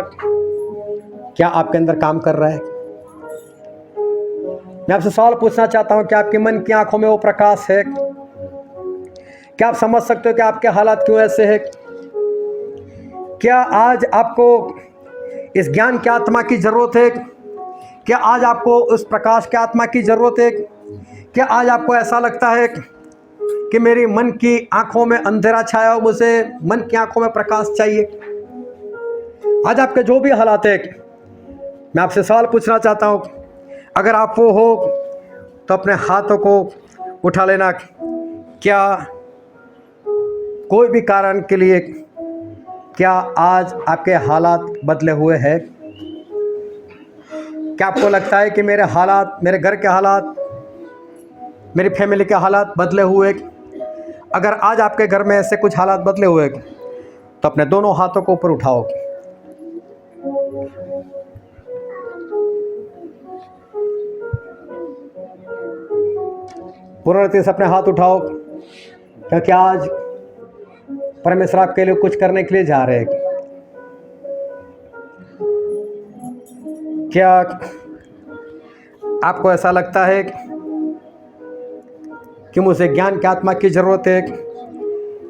क्या आपके अंदर काम कर रहा है? मैं आपसे सवाल पूछना चाहता हूँ, क्या आपके मन की आंखों में वो प्रकाश है? क्या आप समझ सकते हो कि आपके हालात क्यों ऐसे हैं? क्या आज आपको इस ज्ञान की आत्मा की ज़रूरत है? क्या आज आपको उस प्रकाश के आत्मा की ज़रूरत है? क्या आज आपको ऐसा लगता है कि मेरी मन की आंखों में अंधेरा छाया हो, मुझे मन की आंखों में प्रकाश चाहिए? आज आपके जो भी हालात है, मैं आपसे सवाल पूछना चाहता हूँ, अगर आप वो हो तो अपने हाथों को उठा लेना। क्या कोई भी कारण के लिए क्या आज आपके हालात बदले हुए हैं? क्या आपको लगता है कि मेरे हालात, मेरे घर के हालात, मेरी फैमिली के हालात बदले हुए? अगर आज आपके घर में ऐसे कुछ हालात बदले हुए तो अपने दोनों हाथों को ऊपर उठाओ। पूर्ण रीति से अपने हाथ उठाओ, क्योंकि आज परमेश्वर आपके लिए कुछ करने के लिए जा रहे हैं। क्या आपको ऐसा लगता है कि मुझे ज्ञान की आत्मा की ज़रूरत है?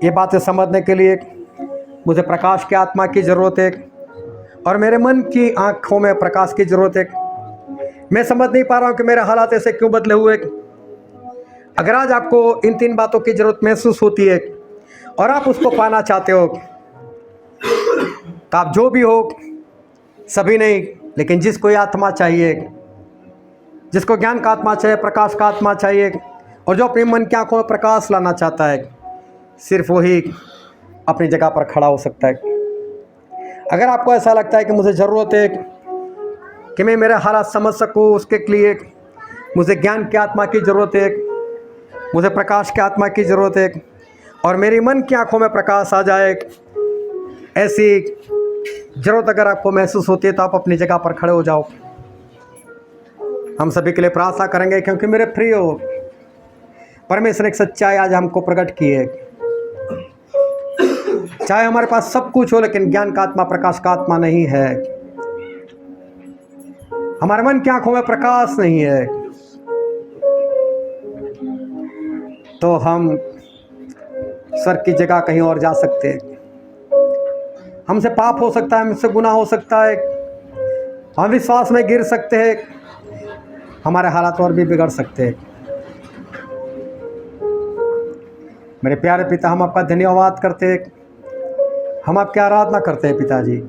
ये बातें समझने के लिए मुझे प्रकाश की आत्मा की ज़रूरत है और मेरे मन की आँखों में प्रकाश की ज़रूरत है। मैं समझ नहीं पा रहा हूँ कि मेरे हालात ऐसे क्यों बदले हुए। अगर आज आपको इन 3 बातों की ज़रूरत महसूस होती है और आप उसको पाना चाहते हो तो आप जो भी हो, सभी नहीं, लेकिन जिसको ये आत्मा चाहिए, जिसको ज्ञान का आत्मा चाहिए, प्रकाश का आत्मा चाहिए और जो अपने मन की आंखों में प्रकाश लाना चाहता है, सिर्फ वही अपनी जगह पर खड़ा हो सकता है। अगर आपको ऐसा लगता है कि मुझे ज़रूरत है कि मैं मेरे हालात समझ सकूँ। उसके लिए मुझे ज्ञान की आत्मा की ज़रूरत है, मुझे प्रकाश की आत्मा की ज़रूरत है, और मेरी मन की आँखों में प्रकाश आ जाए। ऐसी ज़रूरत अगर आपको महसूस होती है तो आप अपनी जगह पर खड़े हो जाओ। हम सभी के लिए प्रार्थना करेंगे, क्योंकि मेरे प्रिय परमेश्वर एक सच्चाई आज हमको प्रकट की है। चाहे हमारे पास सब कुछ हो, लेकिन ज्ञान का आत्मा, प्रकाश का आत्मा नहीं है, हमारे मन की आंखों में प्रकाश नहीं है, तो हम स्वर्ग की जगह कहीं और जा सकते हैं। हमसे पाप हो सकता है, हमसे गुनाह हो सकता है, हम विश्वास में गिर सकते हैं, हमारे हालात और भी बिगड़ सकते हैं। मेरे प्यारे पिता, हम आपका धन्यवाद करते हैं, हम आपकी आराधना करते हैं पिताजी।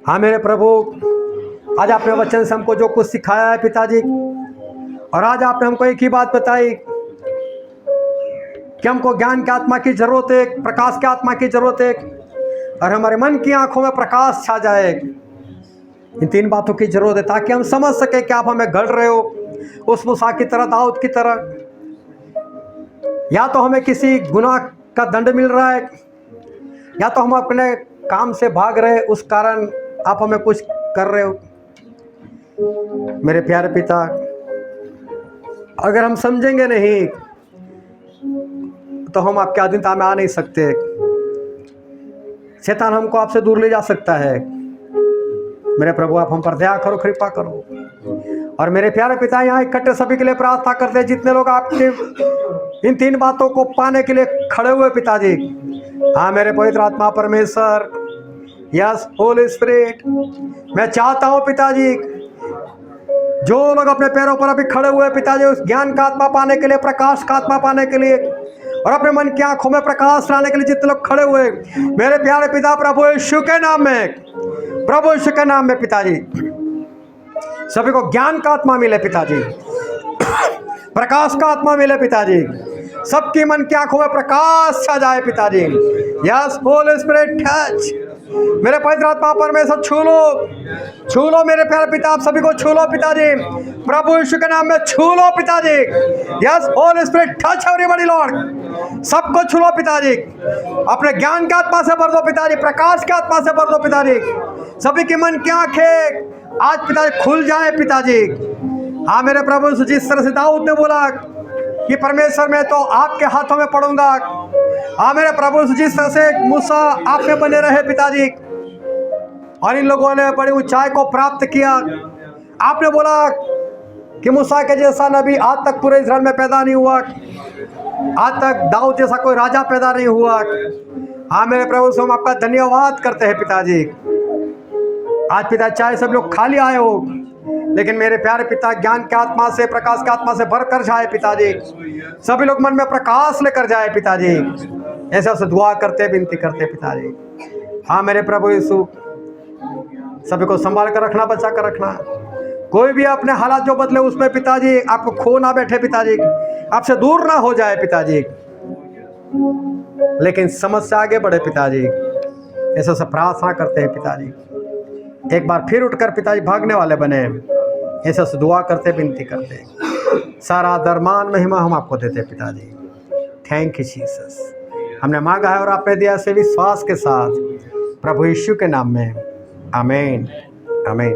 हाँ मेरे प्रभु, आज आपने वचन से हमको जो कुछ सिखाया है पिताजी, और आज आपने हमको एक ही बात बताई कि हमको ज्ञान की आत्मा की ज़रूरत है, प्रकाश की आत्मा की ज़रूरत है, और हमारे मन की आंखों में प्रकाश छा जाए। इन 3 बातों की ज़रूरत है, ताकि हम समझ सके कि आप हमें गढ़ रहे हो उस मूसा की तरह, दाऊद की तरह। या तो हमें किसी गुनाह का दंड मिल रहा है, या तो हम अपने काम से भाग रहे, उस कारण आप हमें कुछ कर रहे हो। मेरे प्यारे पिता, अगर हम समझेंगे नहीं तो हम आपके अधीनता में आ नहीं सकते। शैतान हमको आपसे दूर ले जा सकता है। मेरे प्रभु, आप हम पर दया करो, कृपा करो। और मेरे प्यारे पिता, यहाँ इकट्ठे सभी के लिए प्रार्थना करते हैं, जितने लोग आपके इन 3 बातों को पाने के लिए खड़े हुए पिताजी। हाँ मेरे पवित्र आत्मा परमेश्वर, यस होली स्पिरिट, मैं चाहता हूँ पिताजी, जो लोग अपने पैरों पर अभी खड़े हुए पिताजी, उस ज्ञान का आत्मा पाने के लिए, प्रकाश का आत्मा पाने के लिए, और अपने मन की आंखों में प्रकाश लाने के लिए जितने लोग खड़े हुए, मेरे प्यारे पिता, प्रभु यीशु के नाम में, प्रभु यीशु के नाम में पिताजी, सभी को ज्ञान का आत्मा मिले पिताजी, प्रकाश का आत्मा मिले पिताजी, सबकी मन की आंखों में प्रकाश छा जाए पिताजी। यस होली स्पिरिट टच, मेरे पवित्र आत्मा परमेश्वर छू लो मेरे प्यारे पिता, आप सभी को छू लो पिताजी, प्रभु यीशु के नाम में छू लो पिताजी। Yes Holi spirit touch everybody Lord, सबको छू लो पिताजी, अपने ज्ञान के आत्मा से भर दो पिताजी, प्रकाश के आत्मा से भर दो पिताजी, सभी की मन की आंखें आज पिताजी खुल जाए पिताजी। हाँ मेरे प्रभु, जिस तरह से दाऊद ने बोला कि परमेश्वर मैं तो आपके हाथों में पड़ूंगा, हाँ मेरे प्रभु, जिस तरह से मूसा आप में बने रहे पिताजी, और इन लोगों ने बड़ी ऊंचाई को प्राप्त किया। आपने बोला कि मूसा के जैसा नबी आज तक पूरे इस्राएल में पैदा नहीं हुआ, आज तक दाऊद जैसा कोई राजा पैदा नहीं हुआ। हाँ मेरे प्रभु, हम आपका धन्यवाद करते हैं पिताजी। आज पिता, चाहे सब लोग खाली आए हो, लेकिन मेरे प्यारे पिता, ज्ञान के आत्मा से, प्रकाश के आत्मा से भर कर जाए पिताजी, सभी लोग मन में प्रकाश लेकर जाए पिताजी। ऐसा से दुआ करते, विनती करते पिताजी। हाँ मेरे प्रभु यीशु, सभी को संभाल कर रखना, बचा कर रखना, कोई भी अपने हालात जो बदले उसमें पिताजी आपको खो ना बैठे पिताजी, आपसे दूर ना हो जाए पिताजी, लेकिन समझ से आगे बढ़े पिताजी। ऐसा से प्रार्थना करते हैं पिताजी, एक बार फिर उठकर पिताजी भागने वाले बने। ऐसा से दुआ करते, विनती करते, सारा दरमान महिमा हम आपको देते पिताजी। थैंक यू जीसस, हमने मांगा है और आपने दिया से विश्वास के साथ, प्रभु यीशु के नाम में, आमीन आमीन।